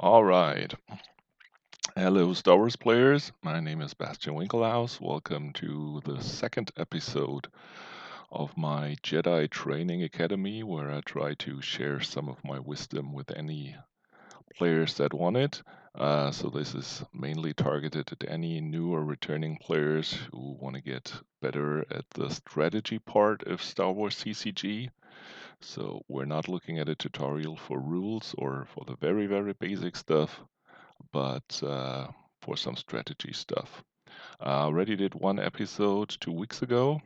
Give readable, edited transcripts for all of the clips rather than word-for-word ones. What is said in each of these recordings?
All right. Hello, Star Wars players. My name is Bastian Winkelhaus. Welcome to the second episode of my Jedi Training Academy, where I try to share some of my wisdom with any players that want it. So, this is mainly targeted at any new or returning players who want to get better at the strategy part of Star Wars CCG. So, we're not looking at a tutorial for rules or for the very, very basic stuff, but for some strategy stuff. I already did one episode 2 weeks ago,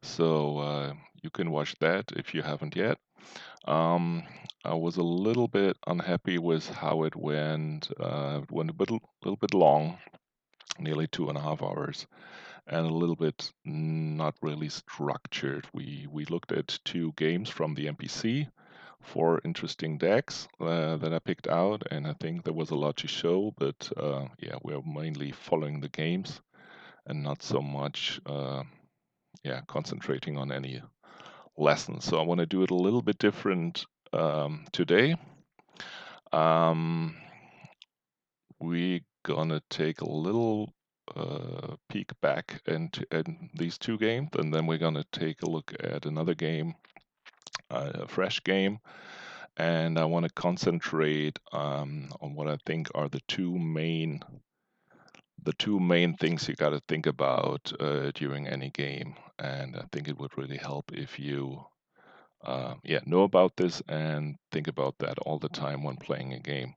so you can watch that if you haven't yet. Um, I was a little bit unhappy with how it went. It went little bit long, nearly 2.5 hours, and a little bit not really structured. We looked at two games from the NPC, four interesting decks that I picked out, and I think there was a lot to show. But yeah, we're mainly following the games and not so much, yeah, concentrating on any lessons. So I want to do it a little bit different today. Um, we're gonna take a little peek back and these two games, and then we're gonna take a look at another game, a fresh game, and I want to concentrate on what I think are the two main things you got to think about during any game, and I think it would really help if you yeah, know about this and think about that all the time when playing a game.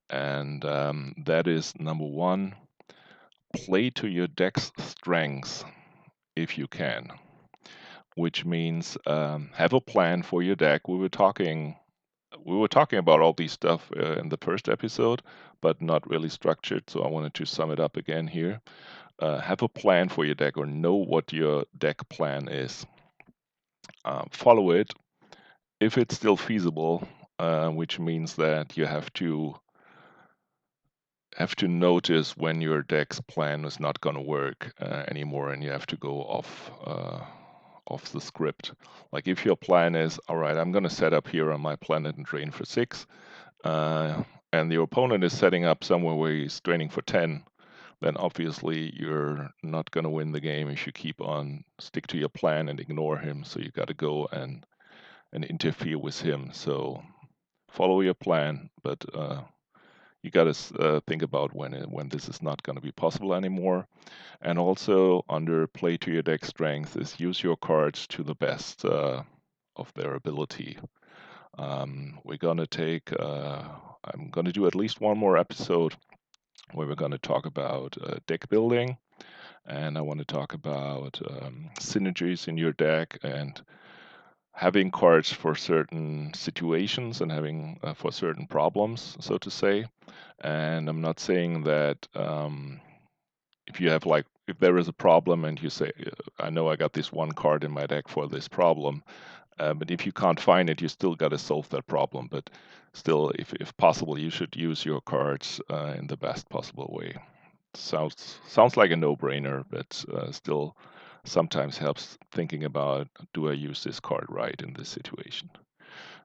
And that is number one: play to your deck's strengths if you can, which means have a plan for your deck. We were talking about all these stuff in the first episode, but not really structured. So I wanted to sum it up again here. Have a plan for your deck, or know what your deck plan is. Follow it if it's still feasible, which means that you have to notice when your deck's plan is not going to work anymore, and you have to go off the script. Like if your plan is, all right, I'm going to set up here on my planet and drain for 6, and your opponent is setting up somewhere where he's draining for 10, then obviously you're not going to win the game if you keep on stick to your plan and ignore him. So you got to go and interfere with him. So follow your plan, but you got to think about when this is not going to be possible anymore. And also under play to your deck strength is use your cards to the best of their ability. We're gonna take. I'm gonna do at least one more episode where we're gonna talk about deck building, and I want to talk about synergies in your deck and having cards for certain situations and having for certain problems, so to say. And I'm not saying that if you have like if there is a problem and you say, I know I got this one card in my deck for this problem, but if you can't find it, you still got to solve that problem. But still, if possible, you should use your cards in the best possible way. Sounds like a no-brainer, but still sometimes helps thinking about, do I use this card right in this situation?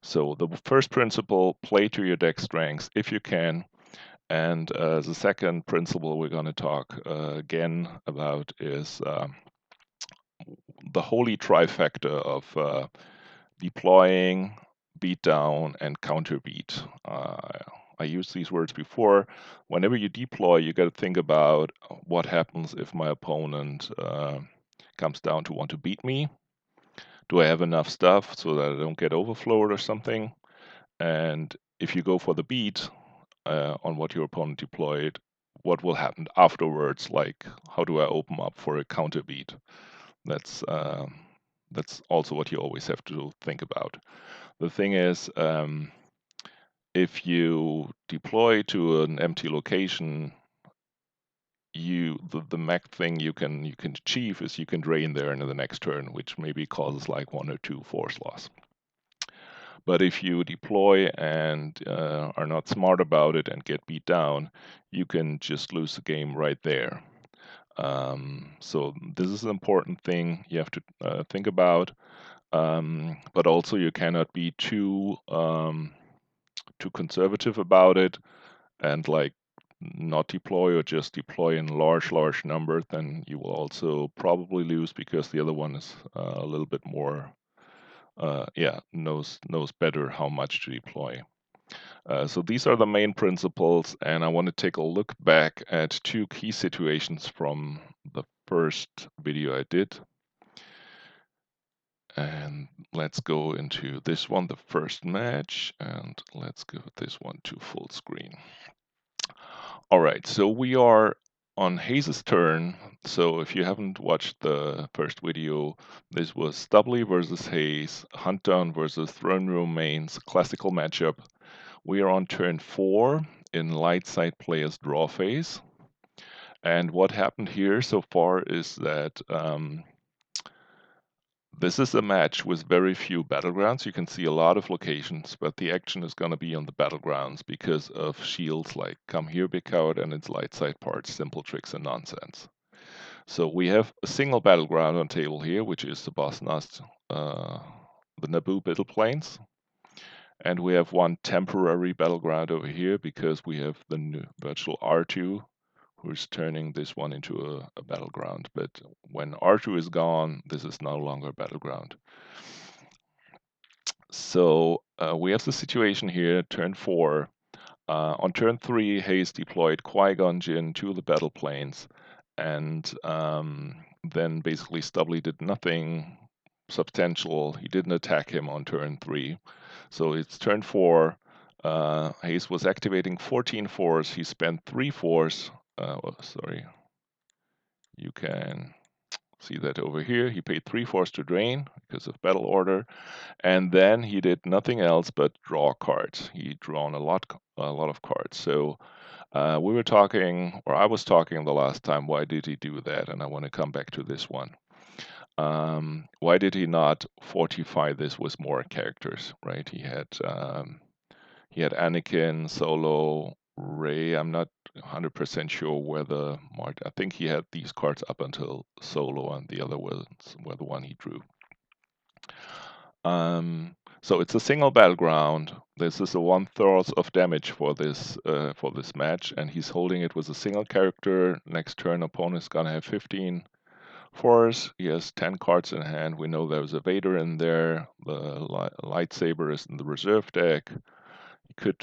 So the first principle: play to your deck strengths if you can. And the second principle we're going to talk again about is the holy trifecta of deploying, beat down, and counter beat. I used these words before. Whenever you deploy, you got to think about what happens if my opponent comes down to want to beat me. Do I have enough stuff so that I don't get overflowed or something? And if you go for the beat on what your opponent deployed, what will happen afterwards? Like, how do I open up for a counter beat? That's that's also what you always have to think about. The thing is, if you deploy to an empty location, the max thing you can achieve is you can drain there in the next turn, which maybe causes like 1 or 2 force loss. But if you deploy and are not smart about it and get beat down, you can just lose the game right there. So this is an important thing you have to think about. But also you cannot be too conservative about it. and like not deploy or just deploy in large number, then you will also probably lose because the other one is a little bit more, knows better how much to deploy. So these are the main principles, and I want to take a look back at two key situations from the first video I did. And let's go into this one, the first match, and let's give this one to full screen. All right, so we are on Hayes' turn. So if you haven't watched the first video, this was Stubbly versus Hayes, Hunt Down versus Throne Room Mains, classical matchup. We are on turn 4 in light side player's draw phase. And what happened here so far is that this is a match with very few battlegrounds. You can see a lot of locations, but the action is going to be on the battlegrounds because of shields like Come Here, Big Coward, and its light side parts, Simple Tricks, and Nonsense. So we have a single battleground on table here, which is the Boss Nast, the Naboo Battle Plains. And we have one temporary battleground over here because we have the new virtual R2 who's turning this one into a battleground. But when R2 is gone, this is no longer a battleground. So we have the situation here, turn 4. On turn 3, Hayes deployed Qui-Gon Jinn to the battle planes, and then basically Stubbly did nothing substantial. He didn't attack him on turn 3. So it's turn 4. Hayes was activating 14 force. He spent 3 force. You can see that over here. He paid 3 force to drain because of battle order. And then he did nothing else but draw cards. He drawn a lot of cards. So we were talking, or I was talking the last time, why did he do that? And I want to come back to this one. Why did he not fortify this with more characters, right? He had Anakin, Solo, Rey. I'm not 100% sure whether I think he had these cards up until Solo, and the other ones were the one he drew. So it's a single battleground. This is a 1/3 of damage for this match, and he's holding it with a single character. Next turn, opponent's gonna have 15 force. He has 10 cards in hand. We know there's a Vader in there. The lightsaber is in the reserve deck. He could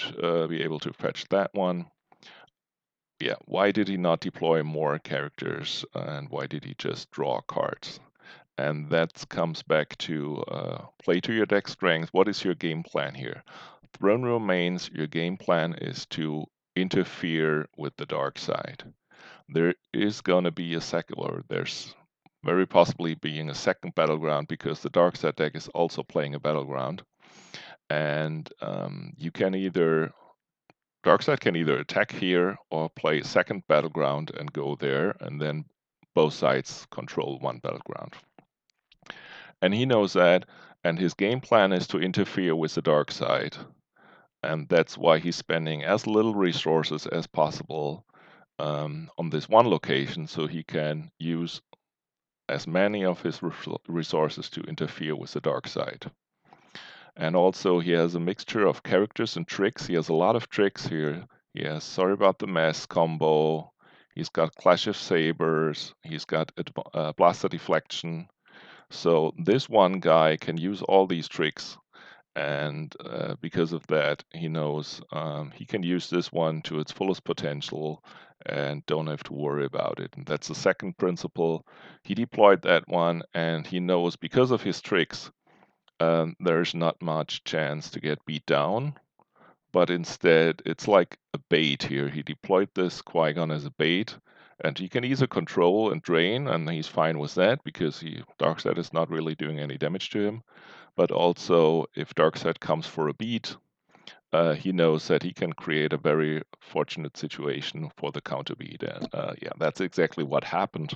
be able to fetch that one. Yeah, why did he not deploy more characters, and why did he just draw cards? And that comes back to play to your deck strength. What is your game plan here? Throne Room Mains, your game plan is to interfere with the dark side. There is going to be a second, or there's very possibly being a second battleground because the dark side deck is also playing a battleground. And you can Darkseid can either attack here or play a second battleground and go there, and then both sides control one battleground. And he knows that, and his game plan is to interfere with the dark side. And that's why he's spending as little resources as possible on this one location, so he can use as many of his resources to interfere with the dark side. And also, he has a mixture of characters and tricks. He has a lot of tricks here. He has Sorry About the Mess combo. He's got Clash of Sabers. He's got Blaster Deflection. So this one guy can use all these tricks, and because of that, he knows he can use this one to its fullest potential and don't have to worry about it. And that's the second principle. He deployed that one, and he knows because of his tricks, there's not much chance to get beat down. But instead, it's like a bait here. He deployed this Qui-Gon as a bait, and he can either control and drain, and he's fine with that because Darkseid is not really doing any damage to him. But also, if Darkseid comes for a beat, he knows that he can create a very fortunate situation for the counter beat. And yeah, that's exactly what happened.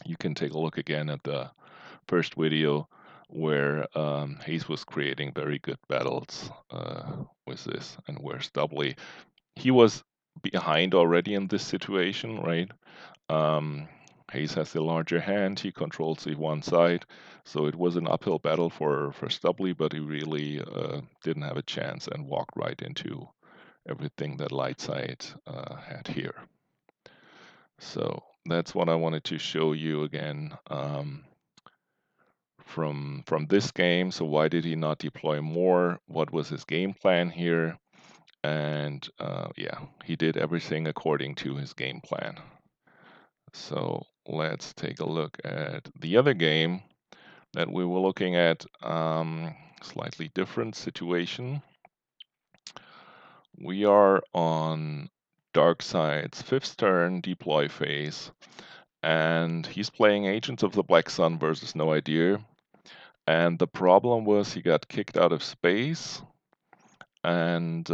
You can take a look again at the first video where Hayes was creating very good battles with this, and where Stubbly, he was behind already in this situation, right? Hayes has the larger hand, he controls the one side, so it was an uphill battle for Stubbly, but he really didn't have a chance and walked right into everything that Lightside had here. So that's what I wanted to show you again from this game. So why did he not deploy more? What was his game plan here? And yeah, he did everything according to his game plan. So let's take a look at the other game that we were looking at. Slightly different situation. We are on Darkseid's 5th turn deploy phase, and he's playing Agents of the Black Sun versus No Idea. And the problem was he got kicked out of space, and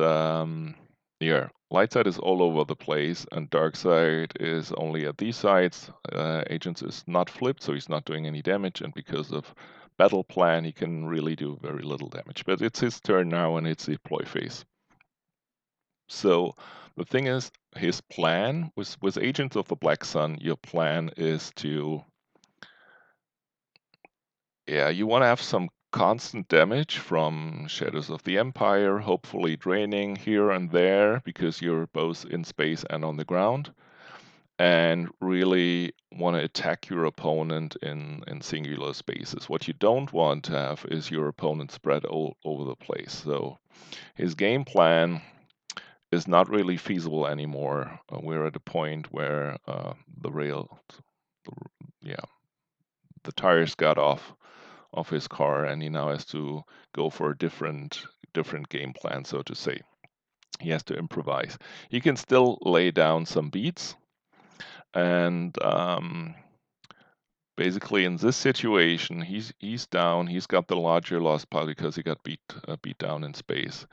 yeah, Lightside is all over the place, and Darkside is only at these sides. Agents is not flipped, so he's not doing any damage, and because of battle plan, he can really do very little damage. But it's his turn now, and it's deploy phase. So the thing is, his plan with Agents of the Black Sun, your plan is to, yeah, you want to have some constant damage from Shadows of the Empire, hopefully draining here and there because you're both in space and on the ground, and really want to attack your opponent in singular spaces. What you don't want to have is your opponent spread all over the place. So his game plan is not really feasible anymore. We're at a point where yeah, the tires got off of his car, and he now has to go for a different game plan, so to say. He has to improvise. He can still lay down some beats, and basically in this situation, he's down. He's got the larger loss pile because he got beat down in space.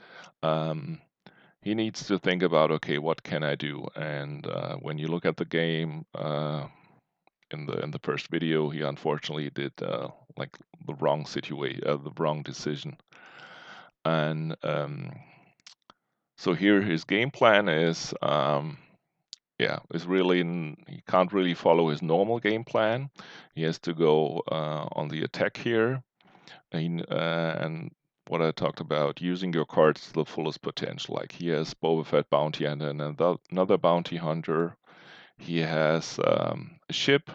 He needs to think about, okay, what can I do? And when you look at the game, in the first video, he unfortunately did like the wrong the wrong decision. And so here his game plan is, yeah, is really he can't really follow his normal game plan. He has to go on the attack here, and what I talked about, using your cards to the fullest potential. Like he has Boba Fett bounty and another bounty hunter. He has a ship.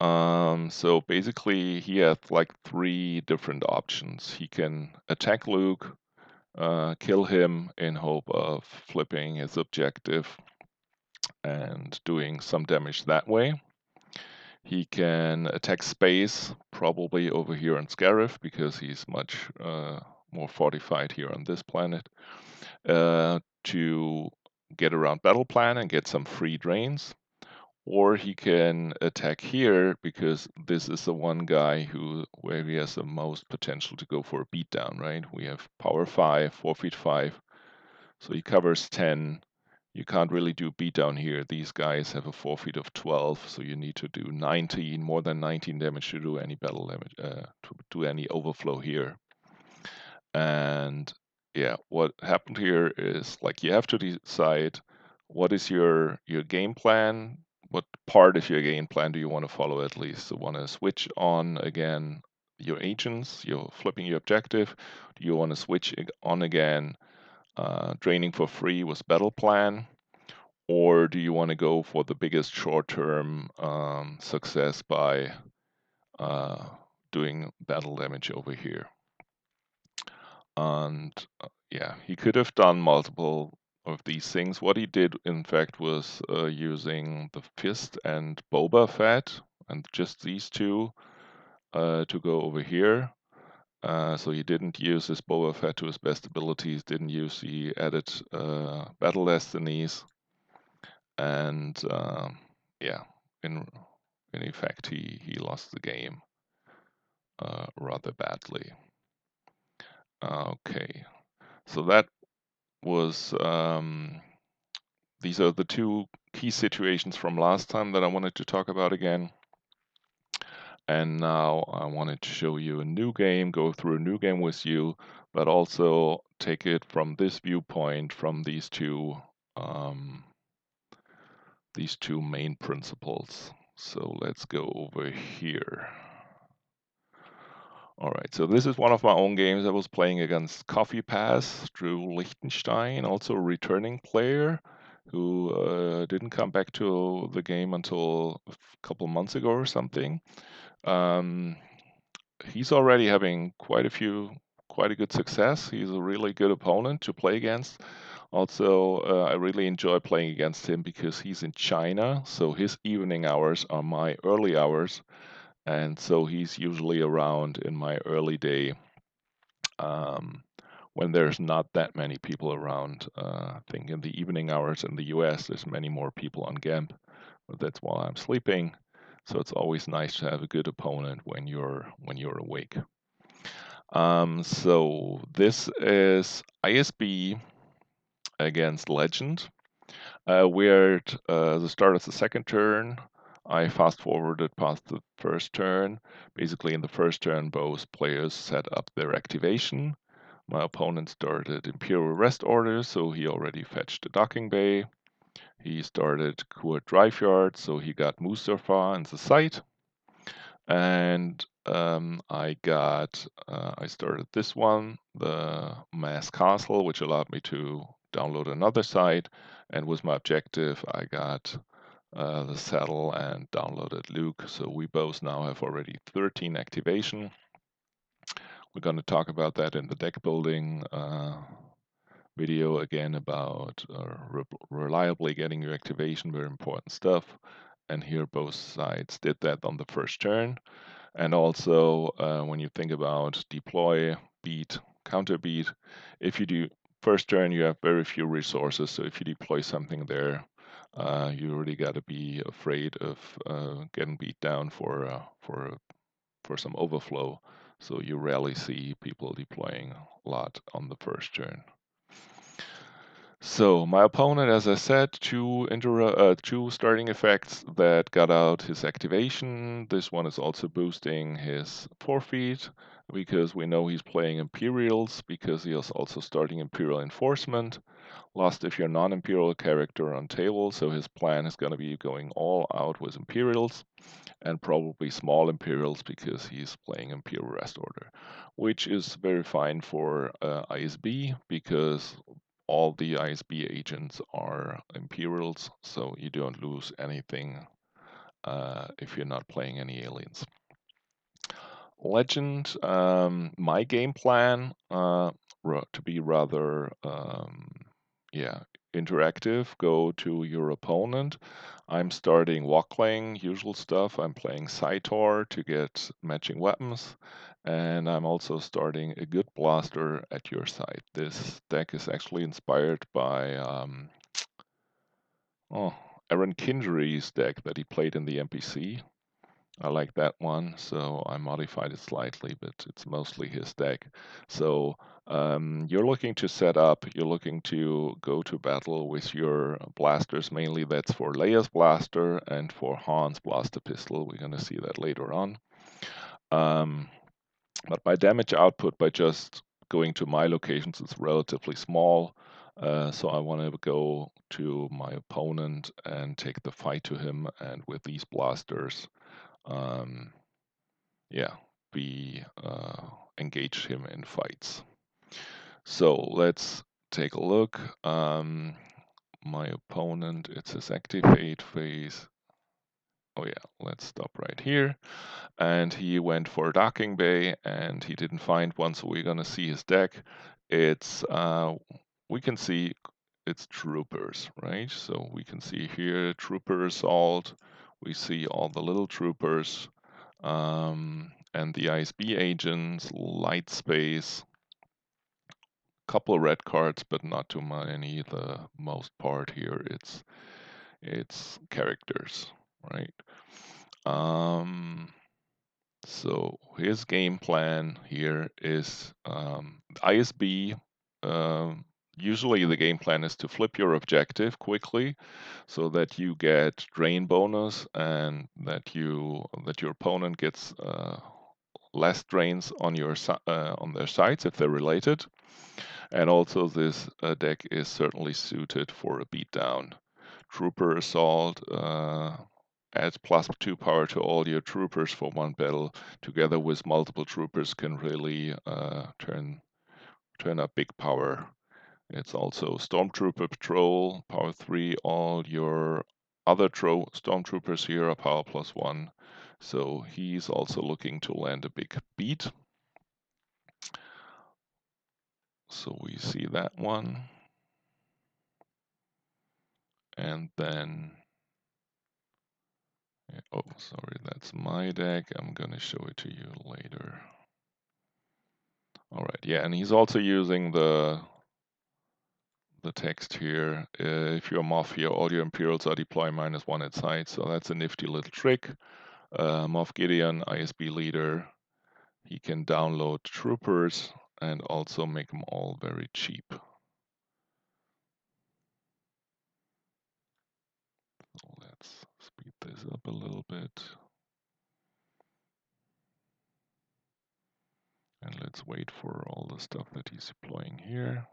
So basically, he has like 3 different options. He can attack Luke, kill him in hope of flipping his objective and doing some damage that way. He can attack space, probably over here on Scarif, because he's much more fortified here on this planet, to get around battle plan and get some free drains. Or he can attack here because this is the one guy where he has the most potential to go for a beatdown, right? We have power 5, 4 feet 5, so he covers 10. You can't really do beatdown here. These guys have a 4 feet of 12, so you need to do 19, more than 19 damage to do any battle damage, to do any overflow here. And yeah, what happened here is like you have to decide what is your game plan. What part of your game plan do you want to follow at least? So want to switch on again your agents, you're flipping your objective. Do you want to switch on again draining for free with battle plan? Or do you want to go for the biggest short-term success by doing battle damage over here? And yeah, he could have done multiple of these things. What he did, in fact, was using the Fist and Boba Fett, and just these two to go over here. So he didn't use his Boba Fett to his best abilities, didn't use the added battle destinies, and yeah, in effect, he lost the game rather badly. Okay, so that was these are the 2 key situations from last time that I wanted to talk about again. And now I wanted to show you a new game, go through a new game with you, but also take it from this viewpoint, from these two main principles. So let's go over here. All right, so this is one of my own games. I was playing against Coffee Pass, Drew Lichtenstein, also a returning player who didn't come back to the game until a couple months ago or something. Um, he's already having quite a good success. He's a really good opponent to play against. Also, I really enjoy playing against him because he's in China, so his evening hours are my early hours, and so he's usually around in my early day um, when there's not that many people around. I think in the evening hours in the US, there's many more people on Gamp, but that's while I'm sleeping. So it's always nice to have a good opponent when you're awake. So this is ISB against Legend. We're at the start of the second turn. I fast forwarded past the first turn. Basically, in the first turn, both players set up their activation. My opponent started Imperial Rest Order, so he already fetched the docking bay. He started Kur Drive Yard, so he got Mustafa and the site. And I started this one, the Mass Castle, which allowed me to download another site. And with my objective, I got the saddle and downloaded Luke. So we both now have already 13 activation. We're going to talk about that in the deck building video again about reliably getting your activation, very important stuff. And here both sides did that on the first turn. And also, when you think about deploy, beat, counter beat, if you do first turn, you have very few resources. So if you deploy something there, you really got to be afraid of getting beat down for some overflow. So you rarely see people deploying a lot on the first turn. So my opponent, as I said, two starting effects that got out his activation. This one is also boosting his forfeit because we know he's playing Imperials because he is also starting Imperial Enforcement. Lost if you're non-Imperial character on table, so his plan is going to be going all out with Imperials and probably small Imperials because he's playing Imperial Rest Order, which is very fine for ISB because all the ISB agents are Imperials, so you don't lose anything if you're not playing any aliens. Legend, my game plan to be rather, interactive. Go to your opponent. I'm starting Walkling, usual stuff. I'm playing Saitor to get matching weapons. And I'm also starting a good blaster at your side. This deck is actually inspired by Aaron Kingery's deck that he played in the NPC. I like that one, so I modified it slightly, but it's mostly his deck. So you're looking to set up, you're looking to go to battle with your blasters. Mainly that's for Leia's blaster and for Han's blaster pistol. We're going to see that later on. But my damage output by just going to my locations is relatively small. So I want to go to my opponent and take the fight to him. And with these blasters, um, we engage him in fights. So let's take a look. My opponent, it's his activate phase. Oh yeah, let's stop right here. And he went for docking bay and he didn't find one, so we're gonna see his deck. It's we can see it's troopers, right? So we can see here trooper assault. We see all the little troopers. And the ISB agents, light space, couple of red cards, but not too many. The most part here, it's characters, right? So his game plan here is ISB. Usually the game plan is to flip your objective quickly so that you get drain bonus and that your opponent gets less drains on on their sides if they're related. And also this deck is certainly suited for a beatdown. Trooper assault adds +2 power to all your troopers for one battle, together with multiple troopers can really turn up big power. It's also Stormtrooper Patrol, power 3. All your other Stormtroopers here are power +1. So he's also looking to land a big beat. So we see that one. And then, oh, sorry, that's my deck. I'm going to show it to you later. All right, yeah, and he's also using the text here. If you're Moff here, all your Imperials are deploying -1 at sight, so that's a nifty little trick. Moff Gideon, ISB leader, he can download troopers and also make them all very cheap. So let's speed this up a little bit. And let's wait for all the stuff that he's deploying here.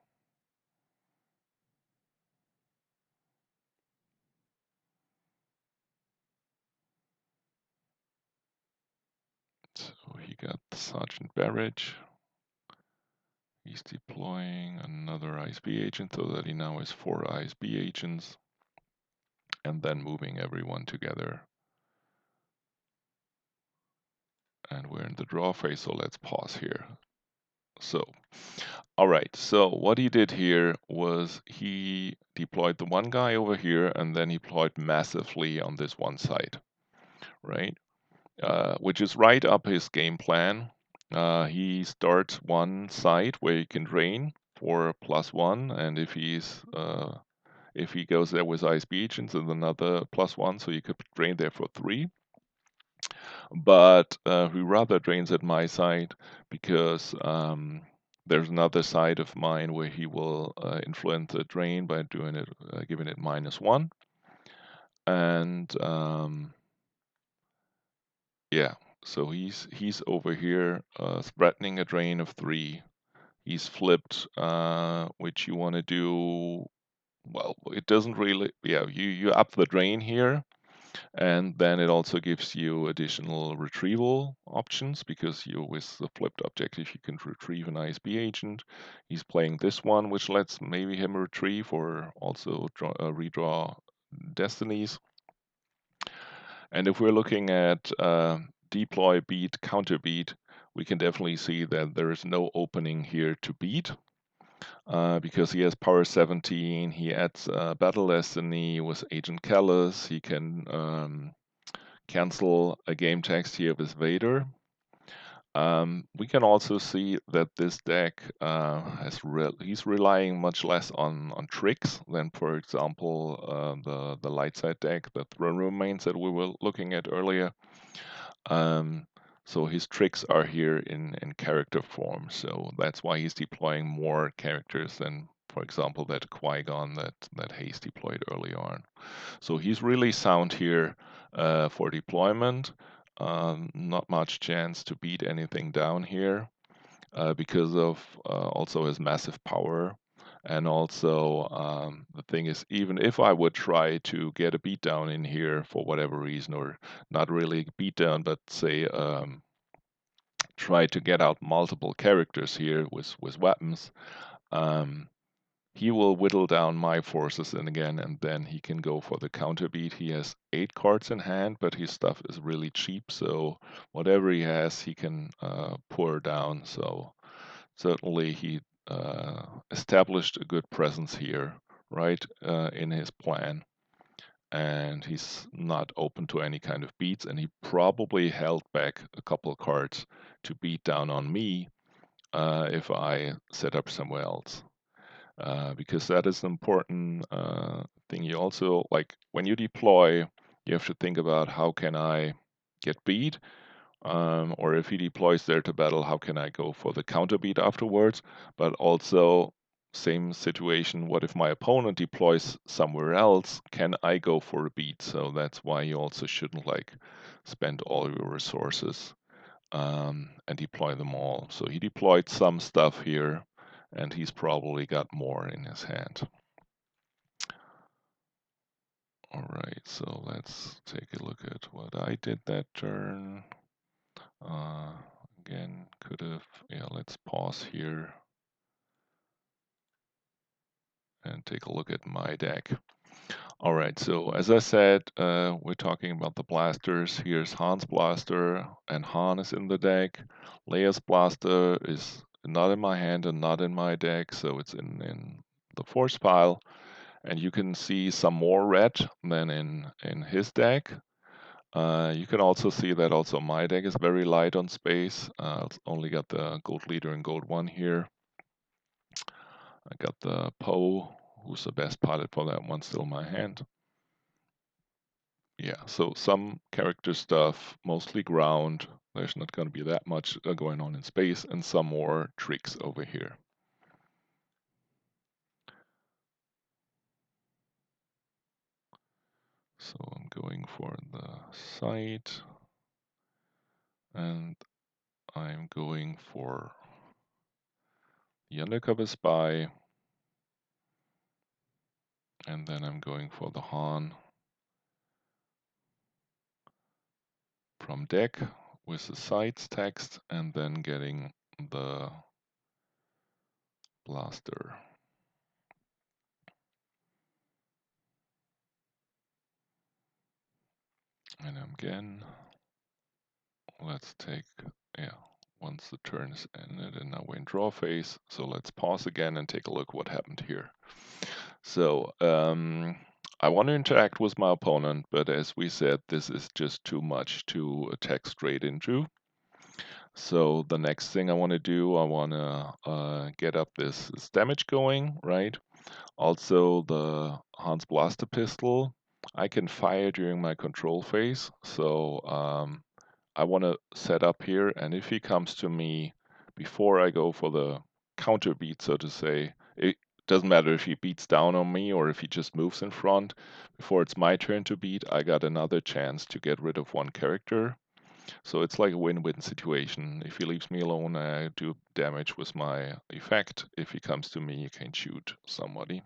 So he got Sergeant Barrage. He's deploying another ISB agent so that he now has 4 ISB agents. And then moving everyone together. And we're in the draw phase, so let's pause here. So, all right, so what he did here was he deployed the one guy over here, and then he deployed massively on this one side, right? Which is right up his game plan. He starts one side where he can drain for +1, and if he goes there with ISB agents, and another +1, so you could drain there for 3. But he rather drains at my side because there's another side of mine where he will influence the drain by doing it, giving it -1. And yeah, so he's over here threatening a drain of 3. He's flipped, which you want to do. Well, it doesn't really. Yeah, you up the drain here. And then it also gives you additional retrieval options because you, with the flipped objective, you can retrieve an ISB agent. He's playing this one, which lets maybe him retrieve or also redraw destinies. And if we're looking at deploy beat, counter beat, we can definitely see that there is no opening here to beat. Because he has power 17, he adds battle destiny with Agent Callus. He can cancel a game text here with Vader. We can also see that this deck he's relying much less on tricks than, for example, the light side deck, the throne room mains that we were looking at earlier. So his tricks are here in character form. So that's why he's deploying more characters than, for example, that Qui-Gon that Hayes deployed early on. So he's really sound here for deployment. Not much chance to beat anything down here because of also his massive power. And also, the thing is, even if I would try to get a beatdown in here for whatever reason, or not really beatdown, but say try to get out multiple characters here with weapons, he will whittle down my forces and then he can go for the counter beat. He has 8 cards in hand, but his stuff is really cheap, so whatever he has, he can pour down. So certainly he established a good presence here, right, in his plan. And he's not open to any kind of beats, and he probably held back a couple of cards to beat down on me if I set up somewhere else. Because that is an important thing. You also, like, when you deploy, you have to think about how can I get beat, or if he deploys there to battle, how can I go for the counter beat afterwards? But also, same situation, what if my opponent deploys somewhere else? Can I go for a beat? So that's why you also shouldn't like spend all your resources and deploy them all. So he deployed some stuff here, and he's probably got more in his hand. All right, so let's take a look at what I did that turn. Again, could have, yeah, let's pause here and take a look at my deck. All right, so as I said, we're talking about the blasters. Here's Han's blaster, and Han is in the deck. Leia's blaster is not in my hand and not in my deck, so it's in the force pile. And you can see some more red than in his deck. You can also see that also my deck is very light on space. It's only got the gold leader and gold one here. I got the Poe, who's the best pilot for that one, still in my hand. Yeah, so some character stuff, mostly ground. There's not going to be that much going on in space, and some more tricks over here. So I'm going for the site, and I'm going for the undercover spy, and then I'm going for the Han from deck with the sites text, and then getting the blaster. And again, let's take, yeah, once the turn is ended and now we're in draw phase. So let's pause again and take a look what happened here. So I want to interact with my opponent, but as we said, this is just too much to attack straight into. So the next thing I want to do, I want to get up this damage going, right? Also the Hans Blaster pistol, I can fire during my control phase. So I want to set up here, and if he comes to me before I go for the counter beat, so to say, it doesn't matter if he beats down on me or if he just moves in front. Before it's my turn to beat, I got another chance to get rid of one character. So it's like a win-win situation. If he leaves me alone, I do damage with my effect. If he comes to me, you can shoot somebody.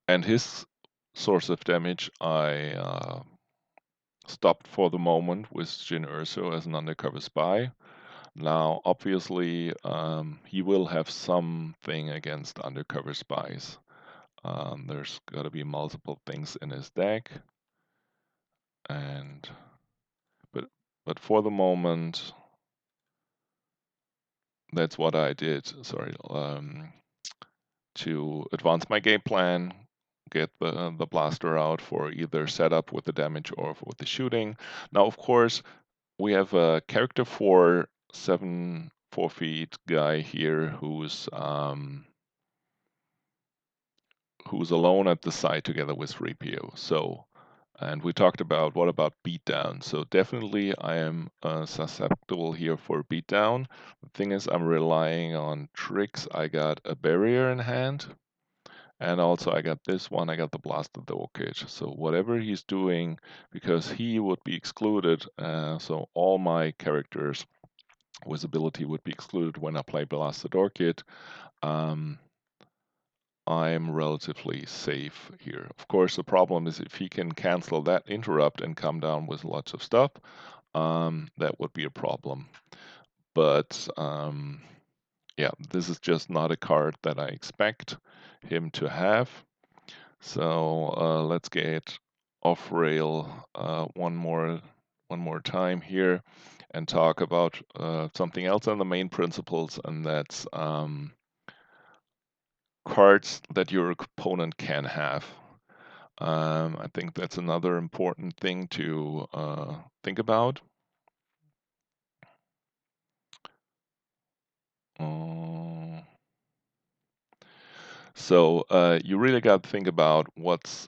And his source of damage, I stopped for the moment with Jyn Erso as an undercover spy. Now, obviously, he will have something against undercover spies. There's got to be multiple things in his deck, and but for the moment, that's what I did. Sorry, to advance my game plan, get the blaster out for either setup with the damage or with the shooting. Now, of course, we have a character for 4 feet guy here who's alone at the site together with 3PO. So, and we talked about what about beatdown. So definitely I am susceptible here for beatdown. The thing is I'm relying on tricks. I got a barrier in hand. And also I got this one, I got the Blaster Orchid. So whatever he's doing, because he would be excluded, so all my characters with ability would be excluded when I play Blasted Orchid. I'm relatively safe here. Of course, the problem is if he can cancel that interrupt and come down with lots of stuff, that would be a problem. But yeah, this is just not a card that I expect him to have. So let's get off rail one more time here and talk about something else on the main principles, and that's cards that your opponent can have. I think that's another important thing to think about. So you really got to think about what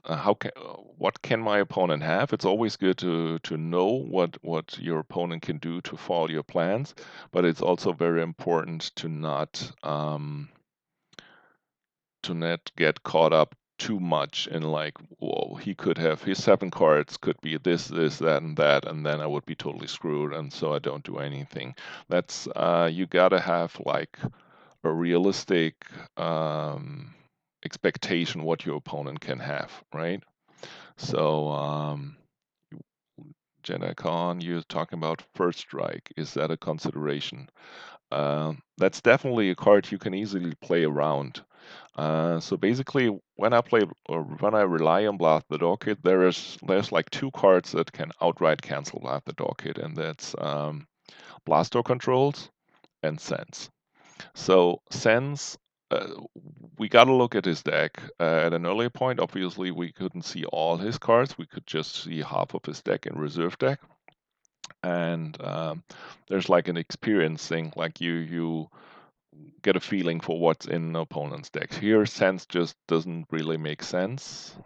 can my opponent have. It's always good to know what your opponent can do to follow your plans, but it's also very important to not get caught up too much in like, whoa, he could have his 7 cards could be this, that, and then I would be totally screwed, and so I don't do anything. That's you gotta have like a realistic expectation what your opponent can have, right? So, Jedi Con, you're talking about first strike. Is that a consideration? That's definitely a card you can easily play around. So basically, when I play or when I rely on Blast the Dog Kit, there's like two cards that can outright cancel Blast the Dog Kit, and that's Blaster Controls and Sense. So Sense, uh, we got to look at his deck. At an earlier point, obviously, we couldn't see all his cards. We could just see half of his deck in reserve deck. And there's like an experience thing, like you get a feeling for what's in opponent's decks. Here, Sense just doesn't really make sense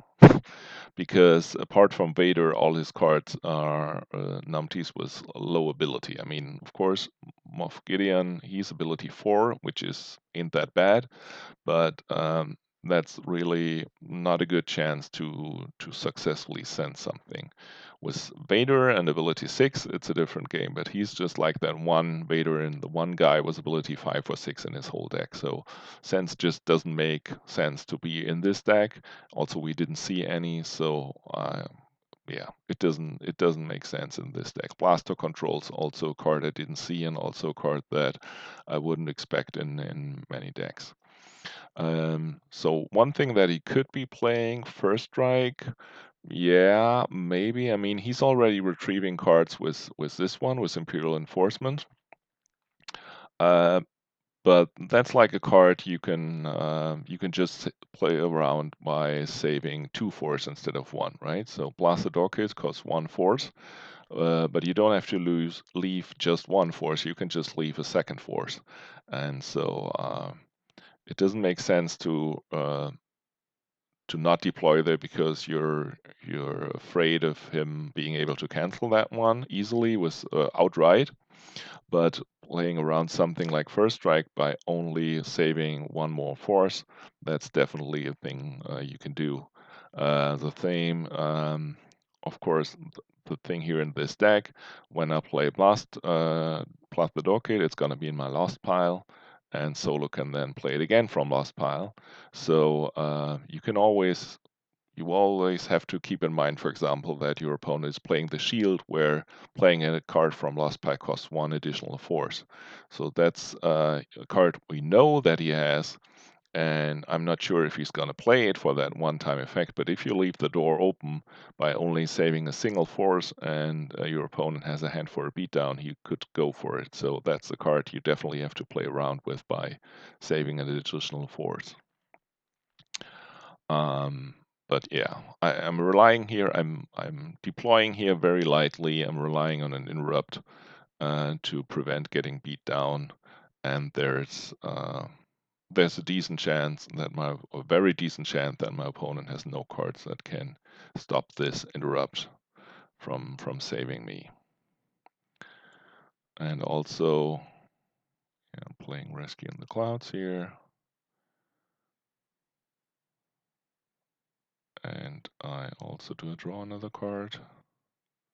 because apart from Vader, all his cards are numpties with low ability. I mean, of course, Moff Gideon, he's ability 4, which is ain't that bad, but that's really not a good chance to successfully send something. With Vader and ability 6, it's a different game, but he's just like that one Vader and the one guy with ability 5 or 6 in his whole deck. So sense just doesn't make sense to be in this deck. Also, we didn't see any, so yeah, it doesn't make sense in this deck. Blaster Controls also a card I didn't see, and also a card that I wouldn't expect in many decks. So one thing that he could be playing first strike, yeah, maybe. I mean, he's already retrieving cards with this one with Imperial Enforcement. Uh, but that's like a card you can just play around by saving 2 force instead of 1, right? So Blast the Dog Kit costs 1 force, but you don't have to leave just 1 force. You can just leave a second force, and so it doesn't make sense to not deploy there because you're afraid of him being able to cancel that one easily with outright. But playing around something like first strike by only saving 1 more force, that's definitely a thing you can do. The thing, of course, the thing here in this deck, when I play Blast the Dog Kit, it's going to be in my lost pile, and Solo can then play it again from lost pile. So you always have to keep in mind, for example, that your opponent is playing the shield, where playing a card from Lost Pile costs 1 additional force. So that's a card we know that he has, and I'm not sure if he's going to play it for that one-time effect. But if you leave the door open by only saving a single force, and your opponent has a hand for a beatdown, he could go for it. So that's a card you definitely have to play around with by saving an additional force. Um, but yeah, I'm relying here. I'm deploying here very lightly. I'm relying on an interrupt to prevent getting beat down, and there's a decent chance that a very decent chance that my opponent has no cards that can stop this interrupt from saving me. And also, yeah, I'm playing Rescue in the Clouds here. And I also do draw another card.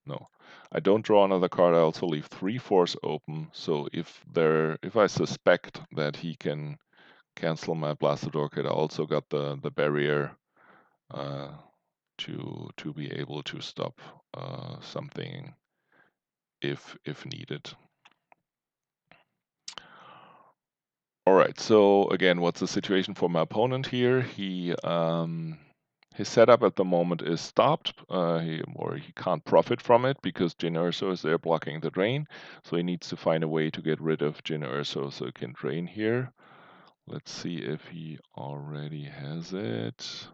No, I don't draw another card. I also leave 3 force open. So if I suspect that he can cancel my Blasted Orchid, I also got the barrier uh, to be able to stop something if needed. All right. So again, what's the situation for my opponent here? His setup at the moment is stopped. He can't profit from it because Jyn Erso is there blocking the drain. So he needs to find a way to get rid of Jyn Erso so he can drain here. Let's see if he already has it.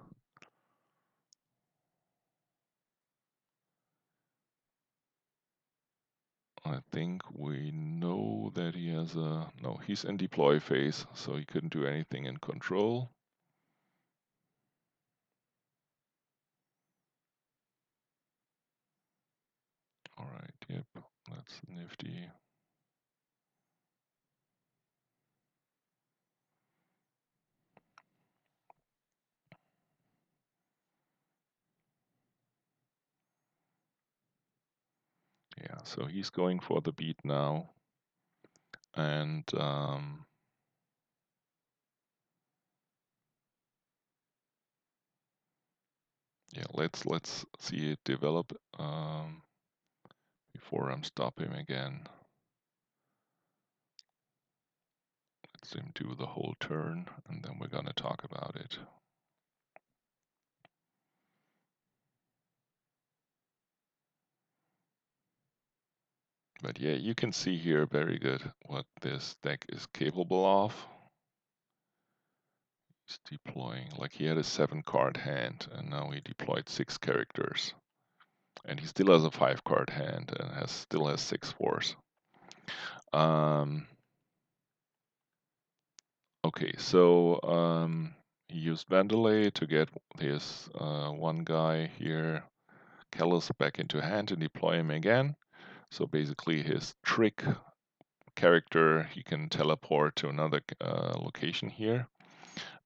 I think we know that he has a... No, he's in deploy phase, so he couldn't do anything in control. All right, yep, that's nifty. Yeah, so he's going for the beat now. And Yeah, let's see it develop before I'm stopping again. Let's him do the whole turn, and then we're gonna talk about it. But yeah, you can see here very good what this deck is capable of. He's deploying, like he had a 7-card hand, and now he deployed 6 characters. And he still has a 5-card hand and still has 6 force. Okay, so he used Vandalay to get his one guy here, Callus, back into hand and deploy him again. So basically his trick character, he can teleport to another location here.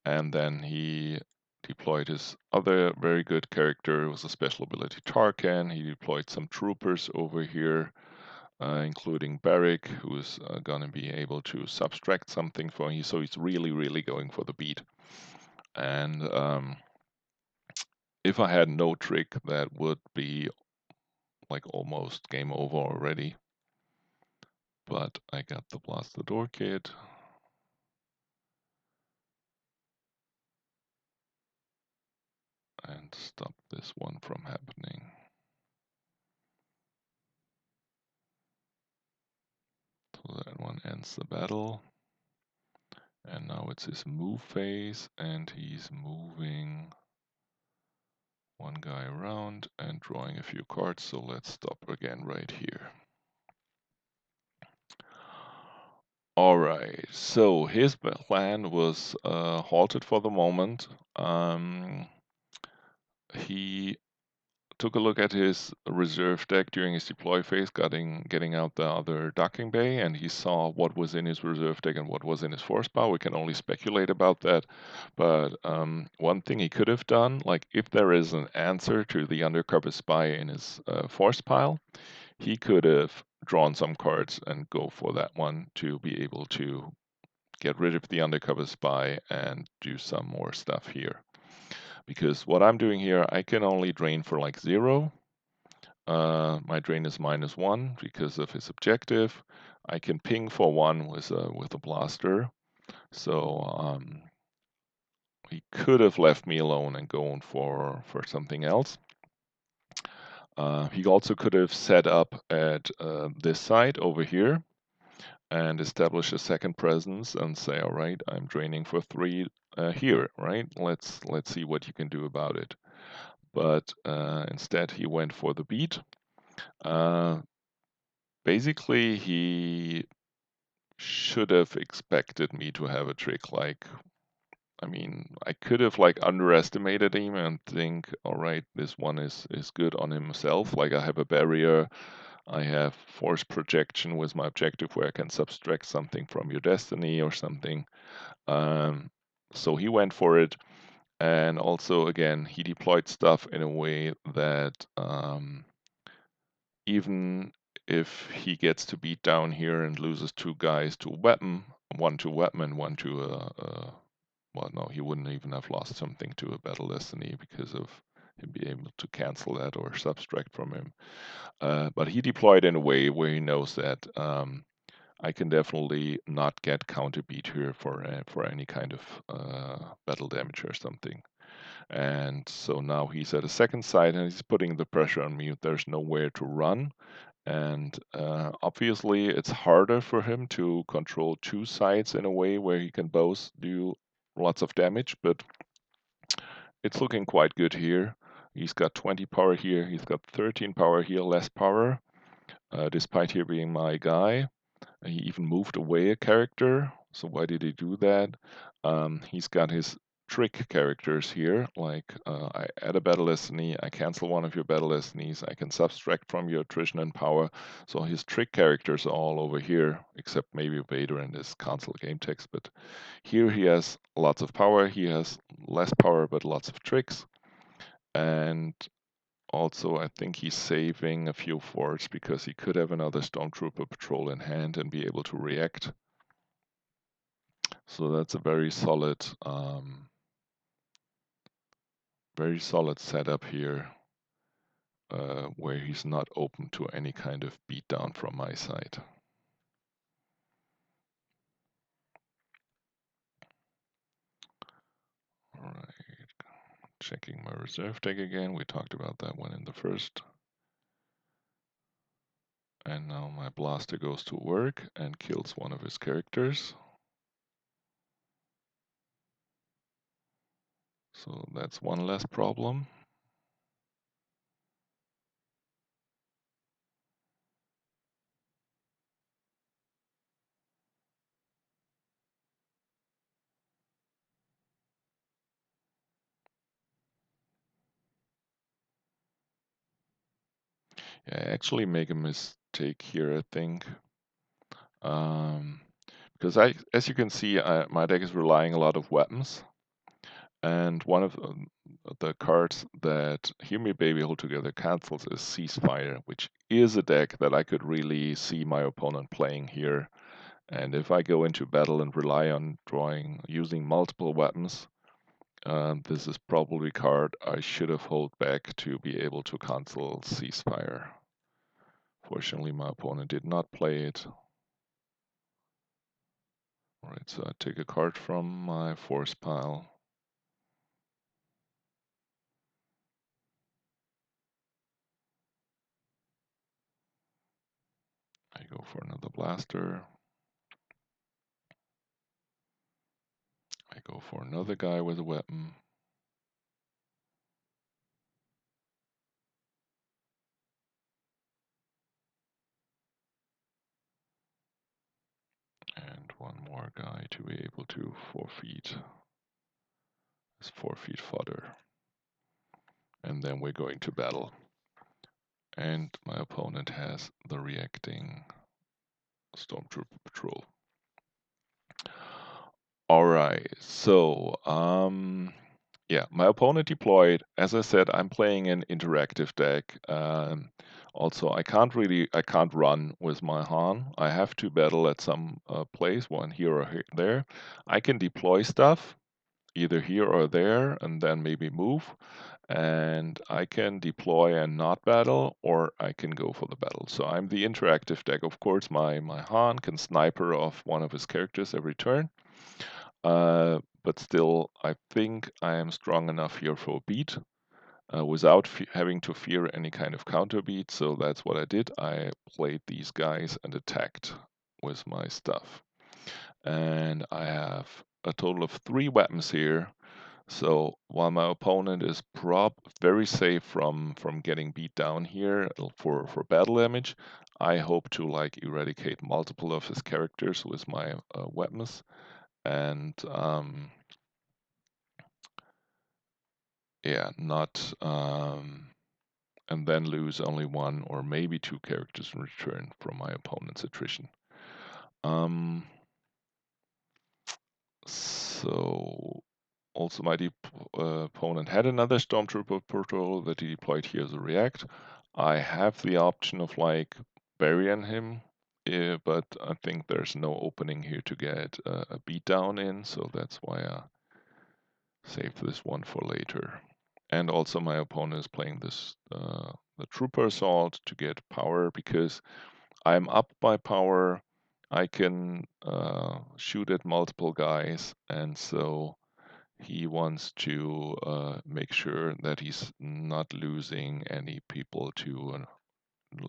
And then he deployed his other very good character, it was a special ability Tarkan. He deployed some troopers over here, including Barrick, who's going to be able to subtract something for him. So he's really, really going for the beat. And if I had no trick, that would be like almost game over already. But I got the Blast the Door kit. And stop this one from happening. So that one ends the battle. And now it's his move phase, and he's moving one guy around and drawing a few cards. So let's stop again right here. Alright, so his plan was halted for the moment. He took a look at his reserve deck during his deploy phase, getting out the other docking bay, and he saw what was in his reserve deck and what was in his force pile. We can only speculate about that, but one thing he could have done, like if there is an answer to the undercover spy in his force pile, he could have drawn some cards and go for that one to be able to get rid of the undercover spy and do some more stuff here. Because what I'm doing here, I can only drain for like 0. My drain is -1 because of his objective. I can ping for 1 with a blaster. So he could have left me alone and gone for something else. He also could have set up at this side over here and establish a second presence and say, all right, I'm draining for 3 here, right? Let's see what you can do about it. But instead he went for the beat. Basically, he should have expected me to have a trick. Like, I mean, I could have like underestimated him and think, all right, this one is good on himself. Like I have a barrier, I have force projection with my objective where I can subtract something from your destiny or something. So he went for it, and also again he deployed stuff in a way that even if he gets to beat down here and loses 2 guys to weapon, 1 to weapon and 1 to well, no, he wouldn't even have lost something to a battle destiny because of him being able to cancel that or subtract from him. But he deployed in a way where he knows that I can definitely not get counter beat here for any kind of battle damage or something. And so now he's at a second side and he's putting the pressure on me. There's nowhere to run. And obviously, it's harder for him to control 2 sides in a way where he can both do lots of damage, but it's looking quite good here. He's got 20 power here, he's got 13 power here, less power, despite here being my guy. He even moved away a character. So why did he do that? He's got his trick characters here, like I add a battle destiny, I cancel one of your battle destinies, I can subtract from your attrition and power. So his trick characters are all over here, except maybe Vader and his console game text. But here he has lots of power, he has less power but lots of tricks. And also, I think he's saving a few forts because he could have another Stormtrooper patrol in hand and be able to react. So that's a very solid very solid setup here, where he's not open to any kind of beatdown from my side. All right, checking my reserve deck again. We talked about that one in the first. And now my blaster goes to work and kills one of his characters. So that's one less problem. Yeah, I actually make a mistake here, I think. Because as you can see, my deck is relying a lot of weapons. And one of the cards that Hear Me Baby altogether cancels is Ceasefire, which is a deck that I could really see my opponent playing here. And if I go into battle and rely on using multiple weapons, this is probably a card I should have held back to be able to cancel Ceasefire. Fortunately, my opponent did not play it. Alright, so I take a card from my force pile. I go for another blaster. I go for another guy with a weapon. And one more guy to be able to forfeit his forfeit fodder. And then we're going to battle. And my opponent has the reacting Stormtrooper Patrol. Alright, so yeah, my opponent deployed. As I said, I'm playing an interactive deck. Also, I can't run with my Han. I have to battle at some place, one here or there. I can deploy stuff, either here or there, and then maybe move. And I can deploy and not battle, or I can go for the battle. So I'm the interactive deck. Of course, my Han can sniper off one of his characters every turn. But still, I think I am strong enough here for a beat without having to fear any kind of counter beat. So that's what I did. I played these guys and attacked with my stuff. And I have a total of 3 weapons here. So while my opponent is very safe from getting beat down here for battle damage, I hope to like eradicate multiple of his characters with my weapons. And yeah, not and then lose only 1 or maybe 2 characters in return from my opponent's attrition. So also my opponent had another Stormtrooper Patrol that he deployed here as a react. I have the option of like burying him, but I think there's no opening here to get a beatdown in, so that's why I save this one for later. And also my opponent is playing this the Trooper Assault to get power, because I'm up by power. I can shoot at multiple guys, and so he wants to make sure that he's not losing any people to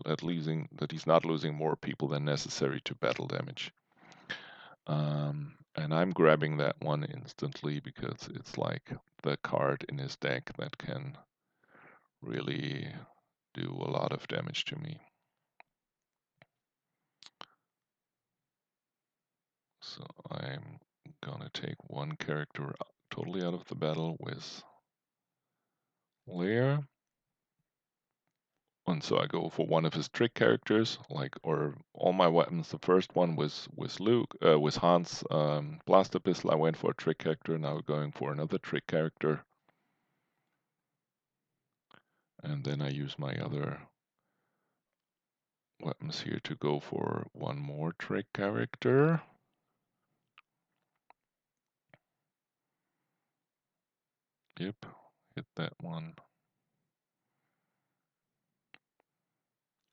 that he's not losing more people than necessary to battle damage. And I'm grabbing that one instantly because it's like the card in his deck that can really do a lot of damage to me. So I'm gonna take one character totally out of the battle with Leia. And so I go for one of his trick characters, or all my weapons. The first one was Luke, with Han's blaster pistol. I went for a trick character. Now we're going for another trick character, and then I use my other weapons here to go for one more trick character. Yep, hit that one.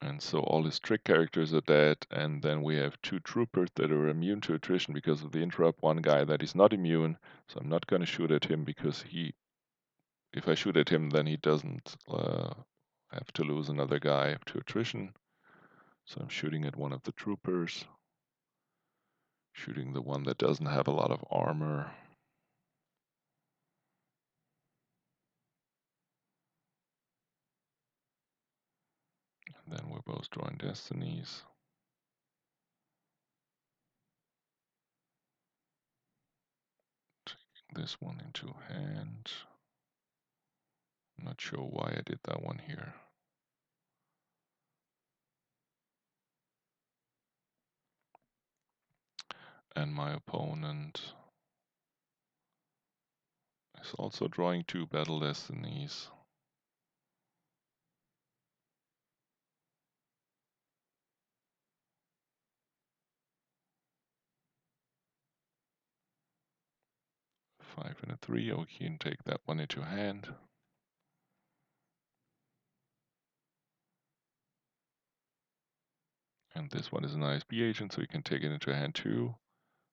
And so all his trick characters are dead, and then we have two troopers that are immune to attrition because of the interrupt, one guy that is not immune, so I'm not going to shoot at him because if I shoot at him, then he doesn't have to lose another guy to attrition. So I'm shooting at one of the troopers, shooting the one that doesn't have a lot of armor. And then we're both drawing destinies. Taking this one into hand. I'm not sure why I did that one here. And my opponent is also drawing two battle destinies. Five and a three. Oh, he can take that one into hand. And this one is an ISB agent, so he can take it into hand too.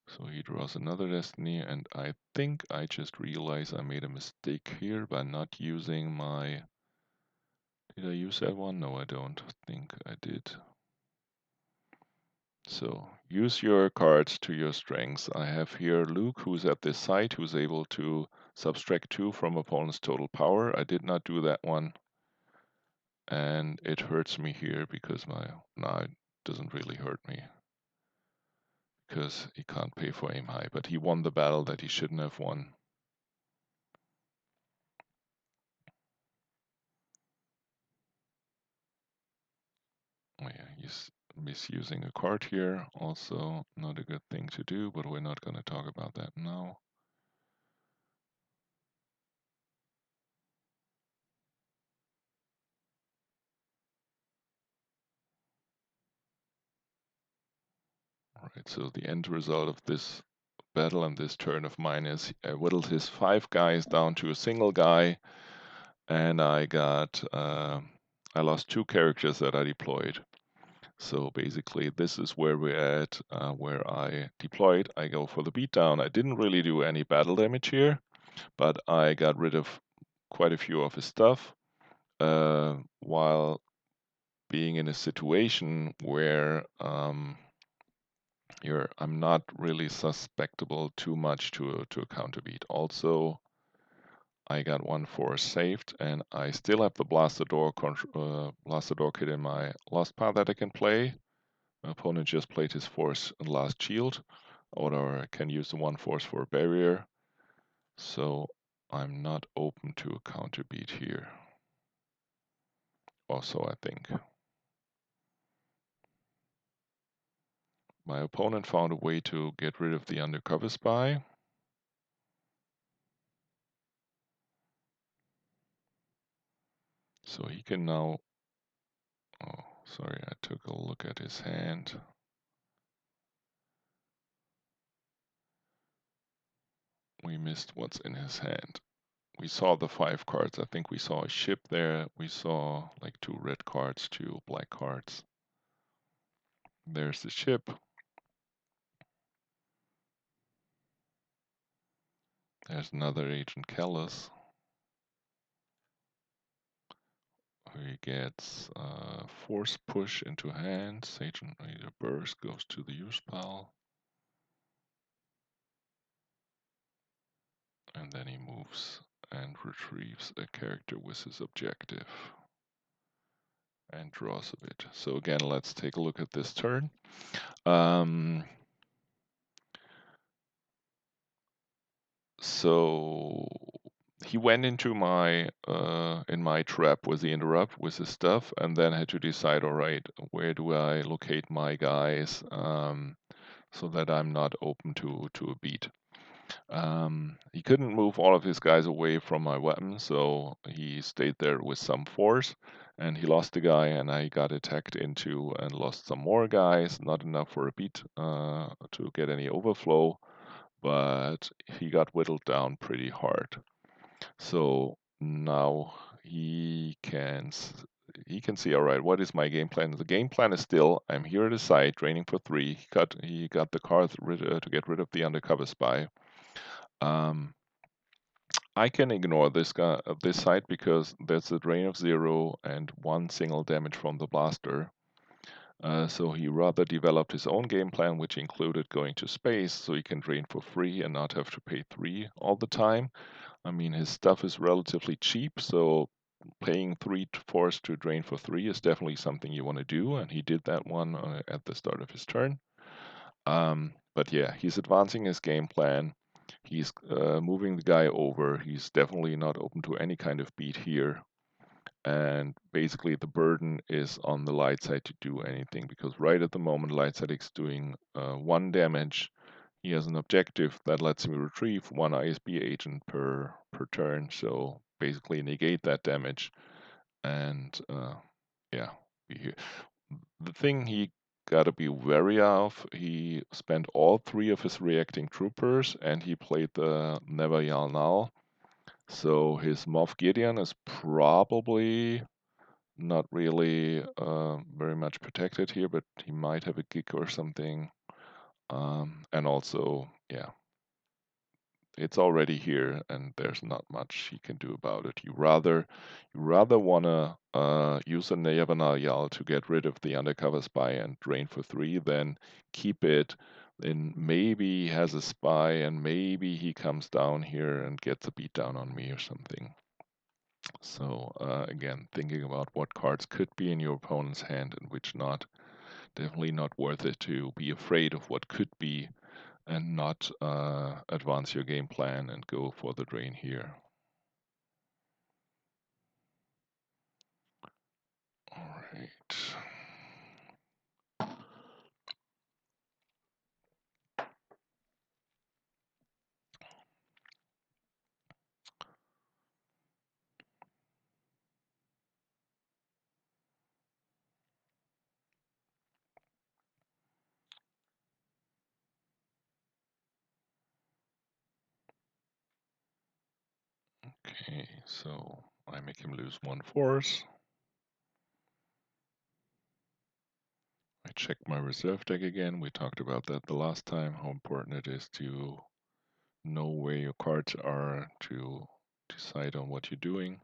So he draws another destiny, and I think I just realized I made a mistake here by not using my... Did I use that one? No, I don't think I did. So use your cards to your strengths. I have here Luke, who's at this site, who's able to subtract 2 from opponent's total power. I did not do that one. And it hurts me here because no, it doesn't really hurt me. Because he can't pay for aim high, but he won the battle that he shouldn't have won. Oh yeah, he's misusing a card here. Also not a good thing to do, but we're not going to talk about that now. Alright, so the end result of this battle and this turn of mine is I whittled his 5 guys down to a single guy, and I lost 2 characters that I deployed. So basically this is where we're at, where I deployed. I go for the beatdown. I didn't really do any battle damage here, but I got rid of quite a few of his stuff, while being in a situation where I'm not really susceptible too much to a counterbeat. Also, I got 1 force saved, and I still have the Blaster Door kit in my Lost Path that I can play. My opponent just played his force and last shield, or I can use the 1 force for a barrier. So I'm not open to a counterbeat here. Also, I think. My opponent found a way to get rid of the undercover spy. So he can now... Oh, sorry, I took a look at his hand. We missed what's in his hand. We saw the 5 cards. I think we saw a ship there. We saw like 2 red cards, 2 black cards. There's the ship. There's another Agent Callus. He gets force push into hand. Agent Leader Burst goes to the use pile. And then he moves and retrieves a character with his objective. And draws a bit. So again, let's take a look at this turn. So he went into my in my trap with the interrupt with his stuff, and then had to decide, all right, where do I locate my guys, so that I'm not open to a beat. He couldn't move all of his guys away from my weapon, so he stayed there with some force, and he lost a guy, and I got attacked into and lost some more guys, not enough for a beat to get any overflow, but he got whittled down pretty hard. So now he can see, all right, what is my game plan? The game plan is still, I'm here at his side, draining for 3. He got the card to get rid of the undercover spy. I can ignore this guy, this side, because there's a drain of 0 and 1 single damage from the blaster. So he rather developed his own game plan, which included going to space so he can drain for free and not have to pay 3 all the time. I mean, his stuff is relatively cheap, so paying 3 force to drain for 3 is definitely something you want to do, and he did that one at the start of his turn. But yeah, he's advancing his game plan. He's moving the guy over. He's definitely not open to any kind of beat here. And basically, the burden is on the light side to do anything, because right at the moment, light side is doing 1 damage. He has an objective that lets him retrieve 1 ISB agent per turn, so basically negate that damage. And yeah, the thing he got to be wary of, he spent all 3 of his reacting troopers, and he played the Never Yal Null. So his Moff Gideon is probably not really very much protected here, but he might have a gig or something. And also, yeah, it's already here, and there's not much he can do about it. You rather wanna use a Neyavanayal to get rid of the undercover spy and drain for 3 than keep it. Then maybe he has a spy, and maybe he comes down here and gets a beat down on me or something. So again, thinking about what cards could be in your opponent's hand and which not. Definitely not worth it to be afraid of what could be and not advance your game plan and go for the drain here. All right. Okay, so I make him lose 1 force. I check my reserve deck again. We talked about that the last time, how important it is to know where your cards are to decide on what you're doing.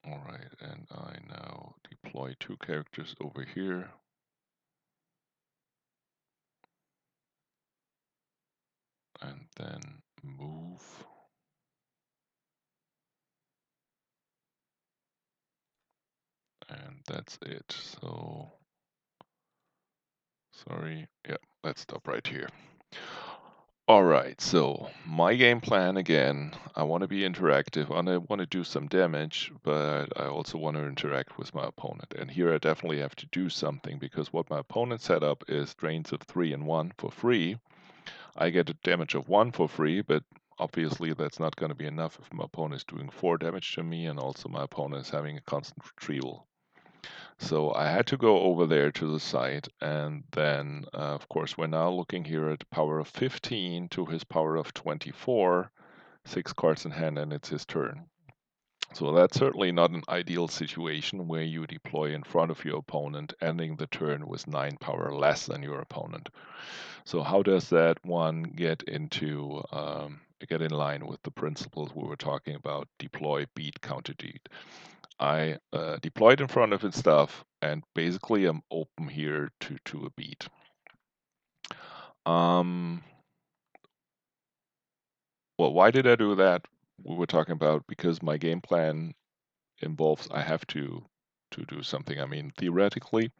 All right, and I now deploy 2 characters over here. And then move. And that's it. So, sorry. Yeah, let's stop right here. All right, so my game plan again, I want to be interactive and I want to do some damage, but I also want to interact with my opponent. And here I definitely have to do something, because what my opponent set up is drains of 3 and 1 for free. I get a damage of 1 for free, but obviously that's not going to be enough if my opponent is doing 4 damage to me and also my opponent is having a constant retrieval. So I had to go over there to the site, and then, of course, we're now looking here at power of 15 to his power of 24, 6 cards in hand, and it's his turn. So that's certainly not an ideal situation where you deploy in front of your opponent, ending the turn with 9 power less than your opponent. So how does that one get in line with the principles we were talking about? Deploy, beat, counter, delete. I deployed in front of its stuff, and basically I'm open here to a beat. Well, why did I do that? We were talking about because my game plan involves I have to do something. I mean, theoretically,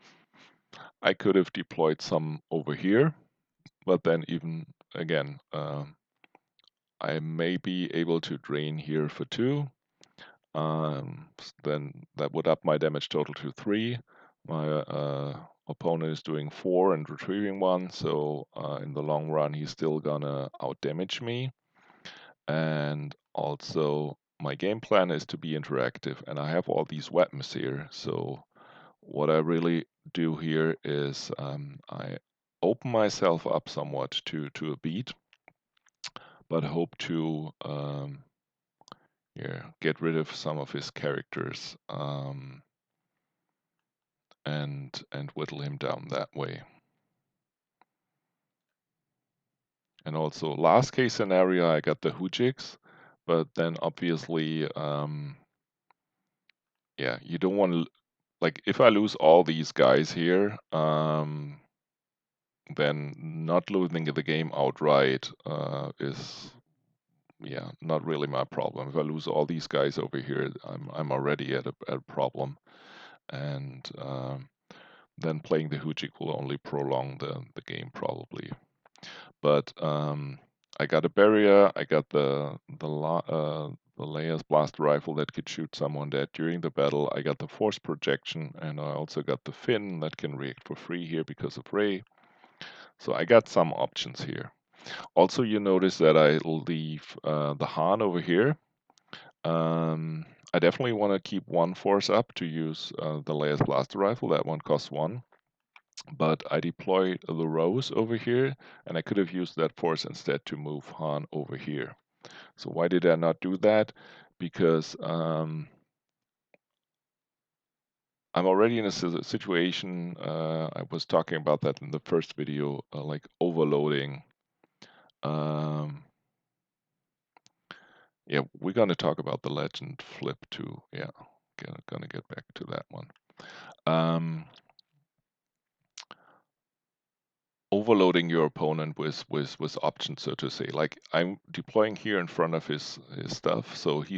I could have deployed some over here, but then even again, I may be able to drain here for 2. Then that would up my damage total to 3. My opponent is doing 4 and retrieving 1, so in the long run he's still gonna outdamage me. And also my game plan is to be interactive, and I have all these weapons here, so what I really do here is I open myself up somewhat to a beat, but hope to get rid of some of his characters and whittle him down that way. And also, last case scenario, I got the Hujiks, but then obviously, yeah, you don't want to, like, if I lose all these guys here, then not losing the game outright is, yeah, not really my problem. If I lose all these guys over here, I'm already at a problem, and then playing the Hujik will only prolong the game probably. But I got a barrier. I got the layers blaster rifle that could shoot someone dead during the battle. I got the force projection, and I also got the fin that can react for free here because of Ray. So I got some options here. Also, you notice that I leave the Han over here. I definitely want to keep one force up to use the layers blaster rifle. That one costs one. But I deployed the Rose over here, and I could have used that force instead to move Han over here. So why did I not do that? Because I'm already in a situation, I was talking about that in the first video, like overloading. Um, yeah, we're going to talk about the legend flip too. Yeah, gonna get back to that one. Um, overloading your opponent with options, so to say. Like I'm deploying here in front of his stuff, so he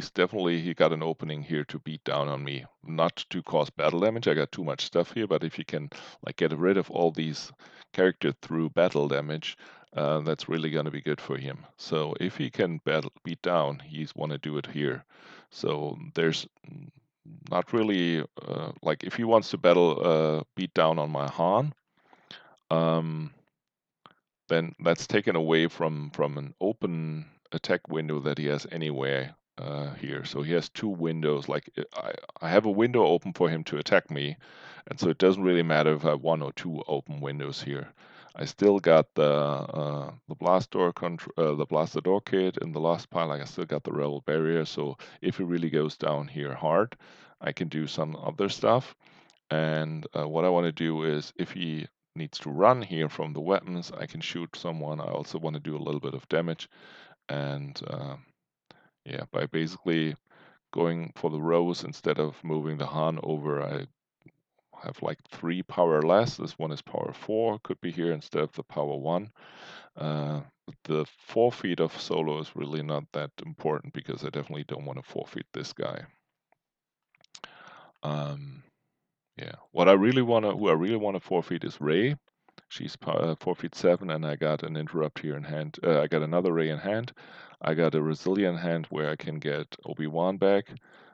got an opening here to beat down on me, not to cause battle damage. I got too much stuff here, but if you can like get rid of all these characters through battle damage, that's really going to be good for him. So if he can beat down, he's want to do it here. So there's not really like if he wants to beat down on my Han. Um, then that's taken away from an open attack window that he has anywhere here. So he has two windows. Like I have a window open for him to attack me, and so it doesn't really matter if I have one or two open windows here. I still got the the blaster door kit in the last pile. Like I still got the rebel barrier. So if it really goes down here hard, I can do some other stuff. And what I want to do is if he needs to run here from the weapons, I can shoot someone. I also want to do a little bit of damage. And yeah, by basically going for the Rose instead of moving the Han over, I have like 3 power less. This one is power 4, could be here instead of the power 1. The forfeit of solo is really not that important because I definitely don't want to forfeit this guy. Yeah, what I really want to, who I really want to forfeit is Ray. She's 4 feet 7, and I got an interrupt here in hand. I got another Ray in hand. I got a resilient hand where I can get Obi-Wan back.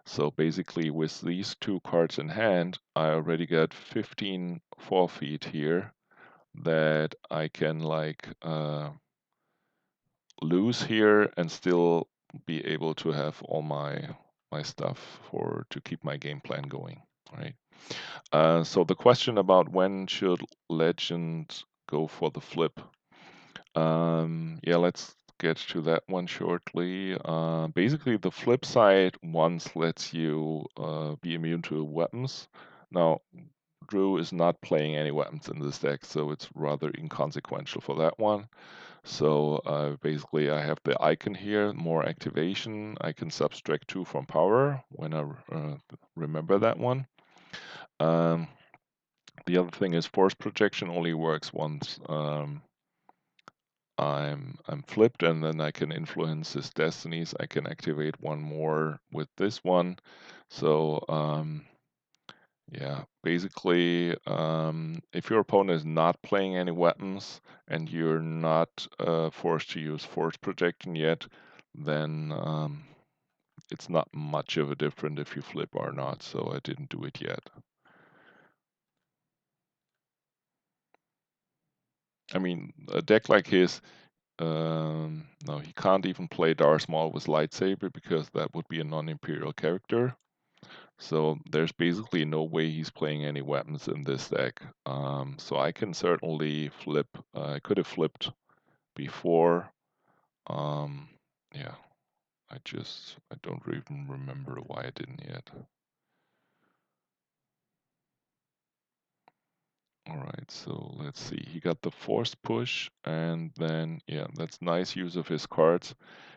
So basically, with these 2 cards in hand, I already got 15 forfeit here that I can like lose here and still be able to have all my stuff to keep my game plan going. Right. So the question about when should Legend go for the flip? Yeah, let's get to that one shortly. Basically, the flip side once lets you be immune to weapons. Now, Drew is not playing any weapons in this deck, so it's rather inconsequential for that one. So basically, I have the icon here, more activation. I can subtract 2 from power when I remember that one. The other thing is force projection only works once I'm flipped, and then I can influence his destinies. I can activate one more with this one. So yeah, basically, if your opponent is not playing any weapons and you're not forced to use force projection yet, then it's not much of a difference if you flip or not. So I didn't do it yet. I mean, a deck like his, no, he can't even play Darth Maul with lightsaber because that would be a non-imperial character. So there's basically no way he's playing any weapons in this deck. So I can certainly flip. I could have flipped before. Um, yeah, I don't even remember why I didn't yet. All right, so let's see. He got the force push, and then, yeah, that's nice use of his cards.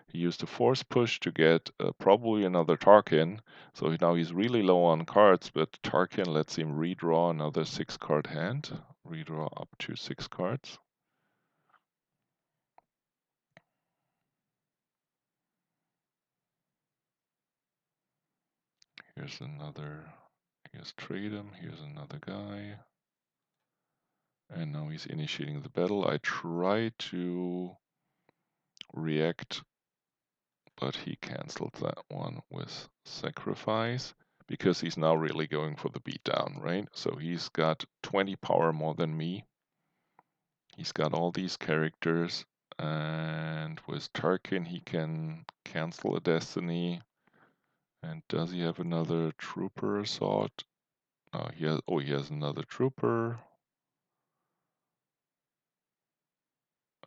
He used the force push to get probably another Tarkin. So now he's really low on cards, but Tarkin lets him redraw another 6-card hand. Redraw up to 6 cards. Here's another. Here's trade him. Here's another guy. And now he's initiating the battle. I try to react, but he canceled that one with sacrifice because he's now really going for the beatdown, right? So he's got 20 power more than me. He's got all these characters, and with Tarkin he can cancel a destiny. And does he have another trooper assault? He has another trooper.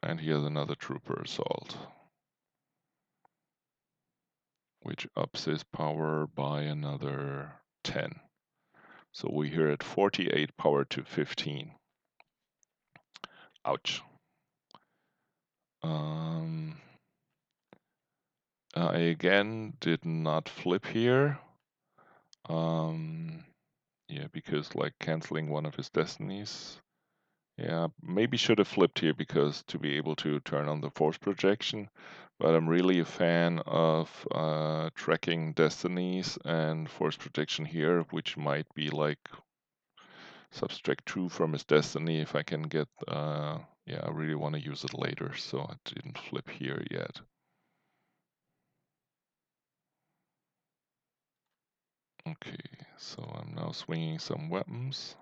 And he has another trooper assault, which ups his power by another 10. So we're here at 48 power to 15. Ouch. Um, I again did not flip here. Yeah, because like canceling one of his destinies. Yeah, maybe should have flipped here because to be able to turn on the force projection. But I'm really a fan of tracking destinies and force projection here, which might be like subtract 2 from his destiny if I can get. Yeah, I really want to use it later, so I didn't flip here yet. Okay, so I'm now swinging some weapons.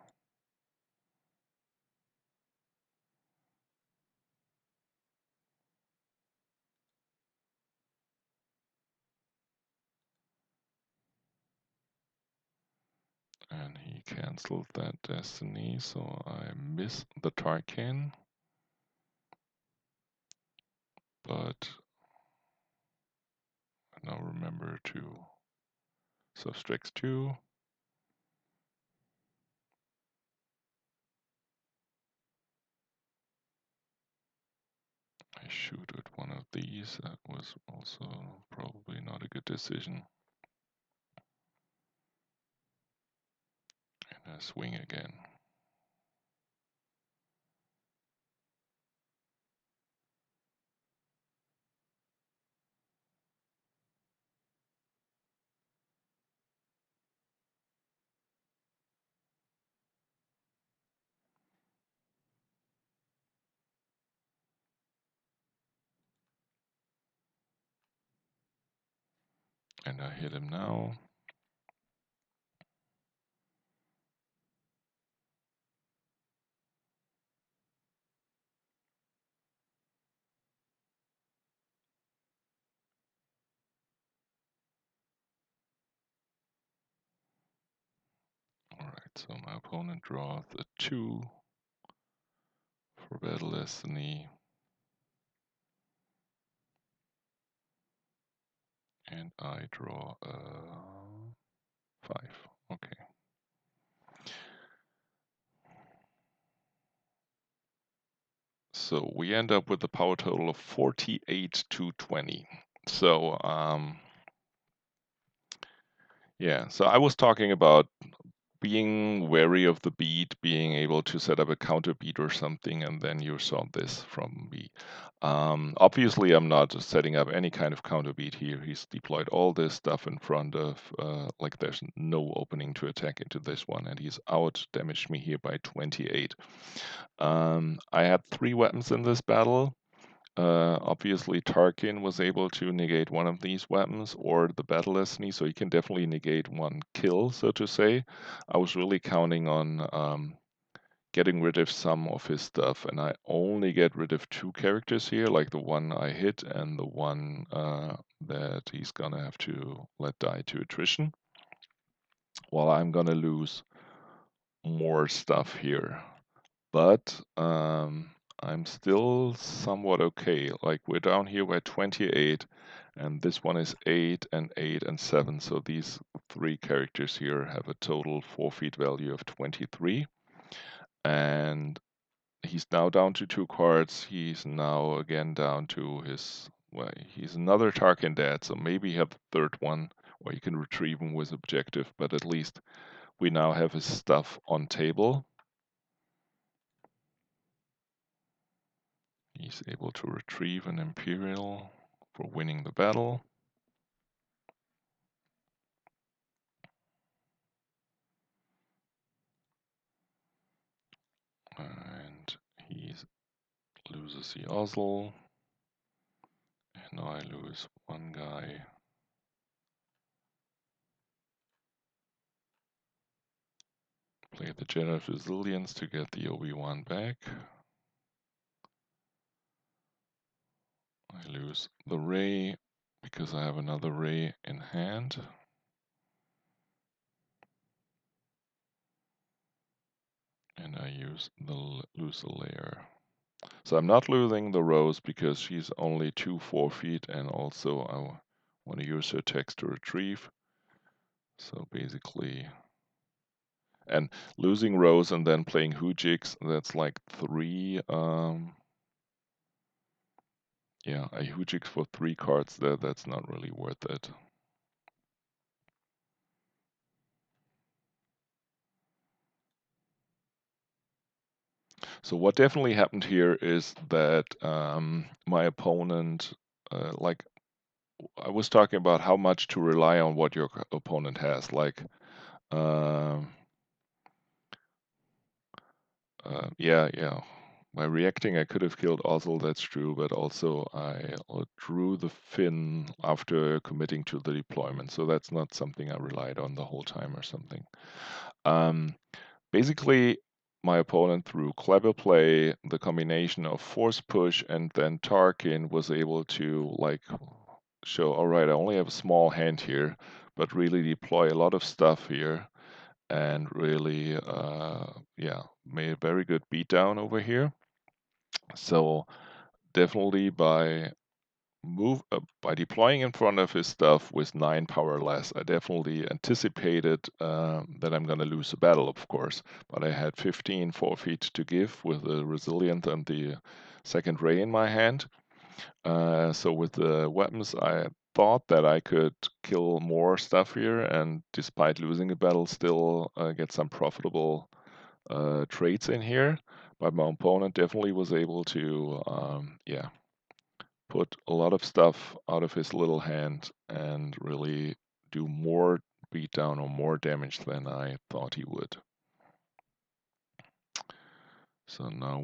And he canceled that destiny, so I miss the Tarkin. But I now remember to subtract 2. I shoot at one of these. That was also probably not a good decision. And I swing again. And I hit him now. Alright, so my opponent draws a 2 for Battle Destiny. And I draw a 5. Okay. So we end up with a power total of 48 to 20. So, yeah, so I was talking about being wary of the beat, being able to set up a counter beat or something, and then you saw this from me. Obviously, I'm not setting up any kind of counter beat here. He's deployed all this stuff in front of, like there's no opening to attack into this one, and he's out damaged me here by 28. I had 3 weapons in this battle. Obviously, Tarkin was able to negate one of these weapons or the Battle Destiny, so he can definitely negate one kill, so to say. I was really counting on getting rid of some of his stuff, and I only get rid of 2 characters here, like the one I hit and the one that he's gonna have to let die to attrition. well, I'm gonna lose more stuff here. But I'm still somewhat okay. Like we're down here, we're 28, and this one is 8 and 8 and 7. So these three characters here have a total forfeit value of 23. And he's now down to 2 cards. He's now again down to his, well, he's another Tarkin dead, so maybe he had the third one, or you can retrieve him with objective, but at least we now have his stuff on table. He's able to retrieve an Imperial for winning the battle. And he loses the Oslo. And now I lose one guy. Play the Jedi of Resilience to get the Obi-Wan back. I lose the Ray because I have another Ray in hand. And I lose a layer. So I'm not losing the Rose because she's only 2 forfeit, and also I want to use her text to retrieve. So basically, and losing Rose and then playing Hujiks, that's like 3. Yeah, a Hujiks for 3 cards there, that's not really worth it. So what definitely happened here is that my opponent, like I was talking about how much to rely on what your opponent has. Like, yeah. By reacting, I could have killed Ozzel, that's true, but also I drew the Finn after committing to the deployment, so that's not something I relied on the whole time or something. Basically, my opponent, through clever play, the combination of force push and then Tarkin, was able to like show, all right, I only have a small hand here, but really deploy a lot of stuff here and really, yeah, made a very good beatdown over here. So definitely by deploying in front of his stuff with 9 power less, I definitely anticipated that I'm going to lose the battle, of course. But I had 15 forfeit to give with the Resilient and the second Ray in my hand. So with the weapons, I thought that I could kill more stuff here, and despite losing the battle, still get some profitable traits in here. But my opponent definitely was able to, yeah, put a lot of stuff out of his little hand and really do more beatdown or more damage than I thought he would. So now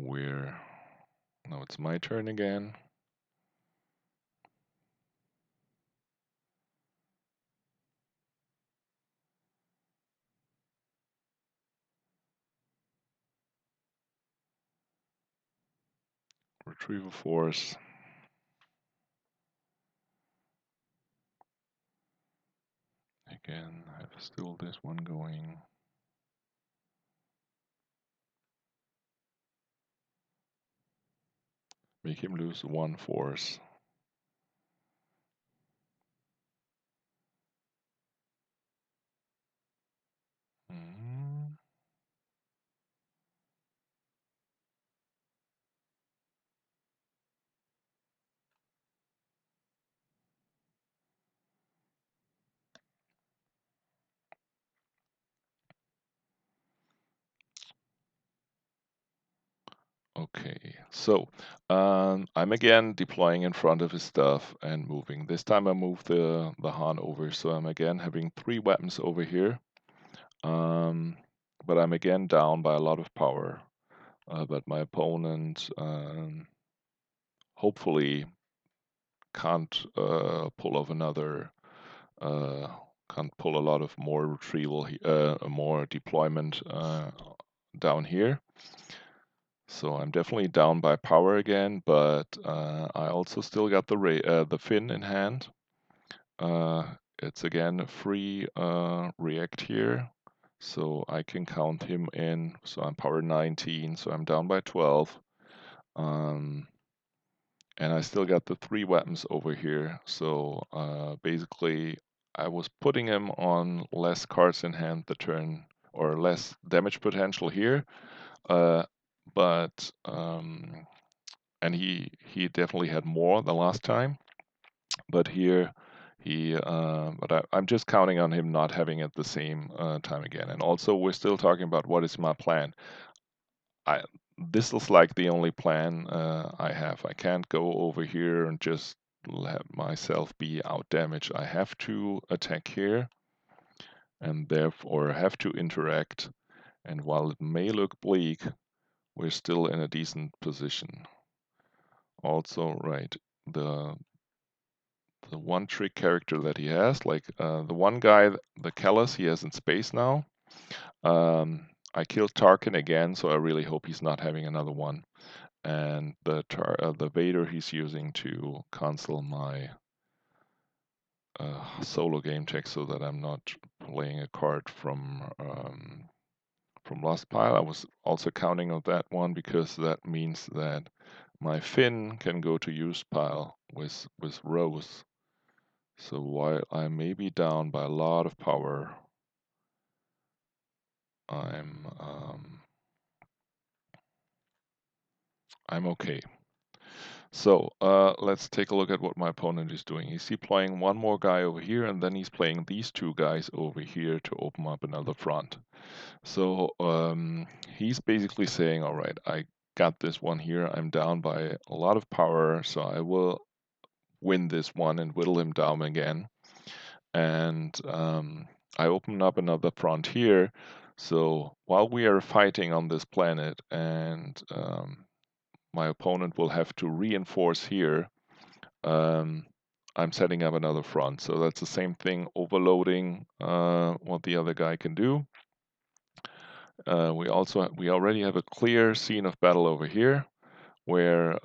it's my turn again. Retrieval force. Again, I have still this one going. Make him lose 1 force. Mm. Okay, so I'm again deploying in front of his stuff and moving. This time I move the Han over, so I'm again having 3 weapons over here. But I'm again down by a lot of power. But my opponent hopefully can't pull off another, can't pull a lot of more retrieval, more deployment down here. So I'm definitely down by power again, but I also still got the Finn in hand. it's again a free react here. So I can count him in. So I'm power 19, so I'm down by 12. And I still got the 3 weapons over here. So basically, I was putting him on less cards in hand the turn, or less damage potential here. But and he definitely had more the last time. But here I'm just counting on him not having it the same time again. And also, we're still talking about what is my plan. I This is like the only plan I have. I can't go over here and just let myself be out damaged. I have to attack here and therefore have to interact. And while it may look bleak, we're still in a decent position. Also, right, the one trick character that he has, like the one guy, the Callus, he has in space now. I killed Tarkin again, so I really hope he's not having another one. And the Vader he's using to cancel my solo game check, so that I'm not playing a card from Lost Pile. I was also counting on that one because that means that my Finn can go to use pile with Rose. So while I may be down by a lot of power, I'm okay. So let's take a look at what my opponent is doing. Is he playing one more guy over here, and then he's playing these 2 guys over here to open up another front. So he's basically saying, all right, I got this one here. I'm down by a lot of power, so I will win this one and whittle him down again. And I open up another front here. So while we are fighting on this planet, and my opponent will have to reinforce here, I'm setting up another front. So that's the same thing, overloading what the other guy can do. We already have a clear scene of battle over here, where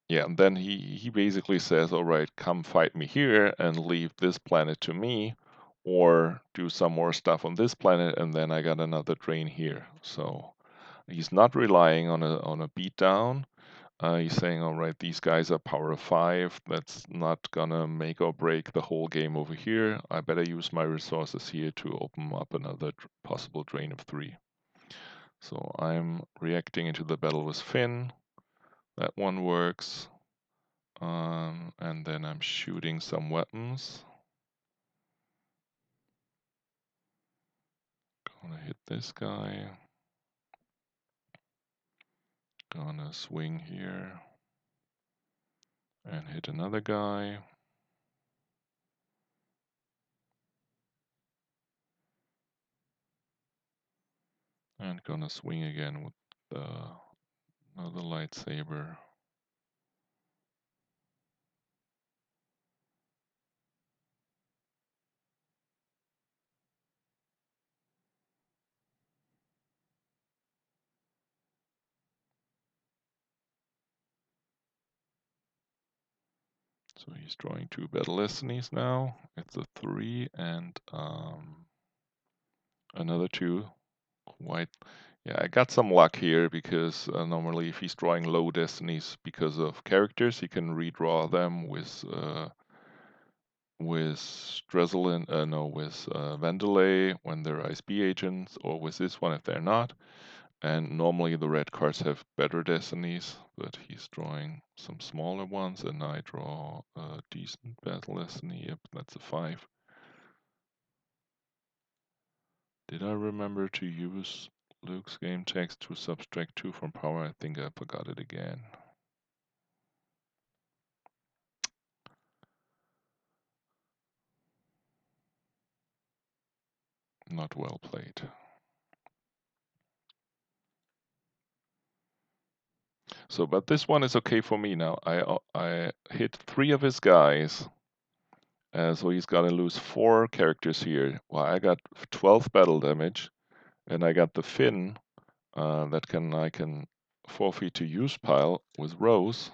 yeah, and then he basically says, all right, come fight me here and leave this planet to me, or do some more stuff on this planet, and then I got another drain here. So he's not relying on a beatdown. He's saying, all right, these guys are power of 5. That's not gonna make or break the whole game over here. I better use my resources here to open up another possible drain of 3. So I'm reacting into the battle with Finn. That one works. And then I'm shooting some weapons. Gonna hit this guy. Gonna swing here and hit another guy. And gonna swing again with another lightsaber. So he's drawing 2 battle destinies now. It's a 3 and another 2. Quite, yeah, I got some luck here because normally if he's drawing low destinies because of characters, he can redraw them with Strezelin, with Vandelay when they're ISB agents, or with this one if they're not. And normally the red cards have better destinies, but he's drawing some smaller ones, and I draw a decent battle destiny. Yep, that's a 5. Did I remember to use Luke's game text to subtract 2 from power? I think I forgot it again. Not well played. So, but this one is okay for me now. I hit 3 of his guys, so he's gonna lose 4 characters here. Well, I got 12 battle damage, and I got the Finn that I can forfeit to use pile with Rose,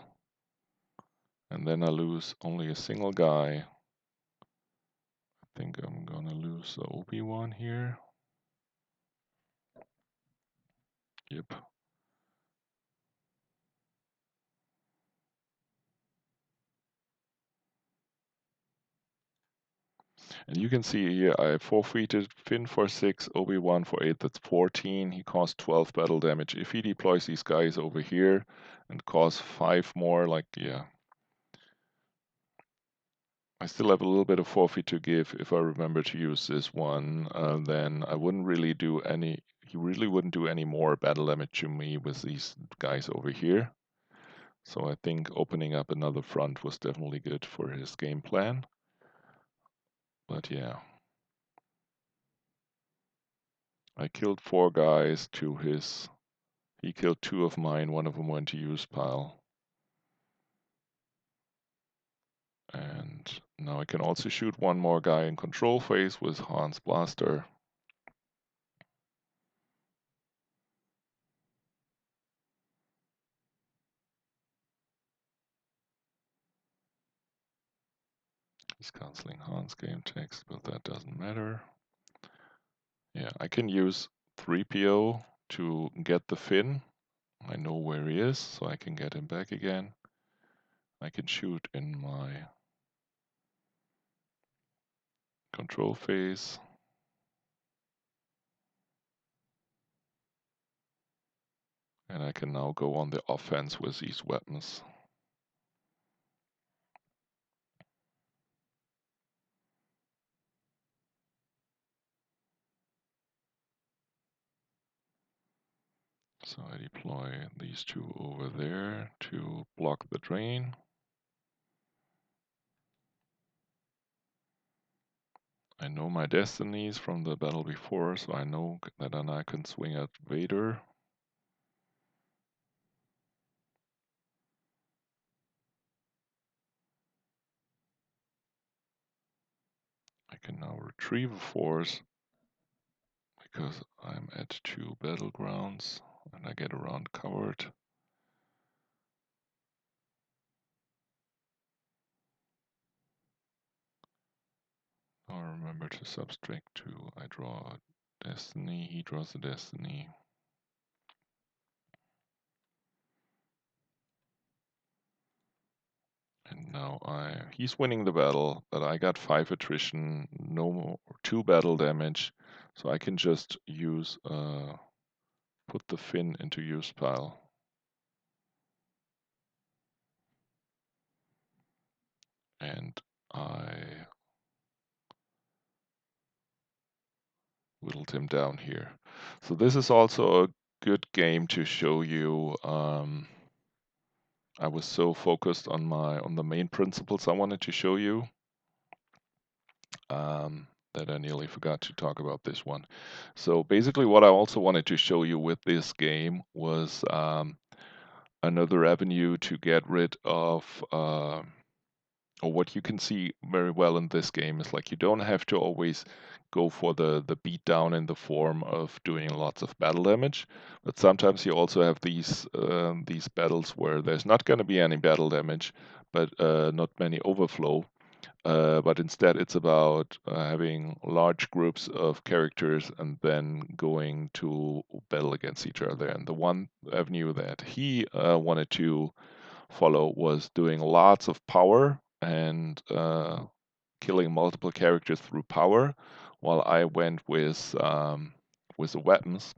and then I lose only a single guy. think I'm gonna lose the Obi-Wan here. Yep. And you can see here I forfeited Finn for 6, Obi-Wan for 8, that's 14. He caused 12 battle damage. If he deploys these guys over here and cause 5 more, like, yeah. I still have a little bit of forfeit to give if I remember to use this one. Then I wouldn't really do any, he really wouldn't do any more battle damage to me with these guys over here. So I think opening up another front was definitely good for his game plan. But yeah. I killed 4 guys to his... He killed 2 of mine, one of them went to use pile. And now I can also shoot one more guy in control phase with Han's blaster. He's canceling Han's game text, but that doesn't matter. Yeah, I can use 3PO to get the Finn. I know where he is, so I can get him back again. I can shoot in my control phase. And I can now go on the offense with these weapons. So I deploy these 2 over there to block the drain. I know my destinies from the battle before, so I know that then I can swing at Vader. I can now retrieve a force because I'm at 2 battlegrounds and I get around covered. I'll remember to subtract 2. I draw a destiny, he draws a destiny. And now he's winning the battle, but I got 5 attrition, no more, 2 battle damage, so I can just use put the Finn into use pile. And I whittled him down here. So this is also a good game to show you. I was so focused on the main principles I wanted to show you that I nearly forgot to talk about this one. So basically, what I also wanted to show you with this game was another avenue to get rid of. Or what you can see very well in this game is like you don't have to always go for the beat down in the form of doing lots of battle damage, but sometimes you also have these battles where there's not going to be any battle damage, but not many overflow. But instead, it's about having large groups of characters and then going to battle against each other. And the one avenue that he wanted to follow was doing lots of power and killing multiple characters through power, while I went with the weapons.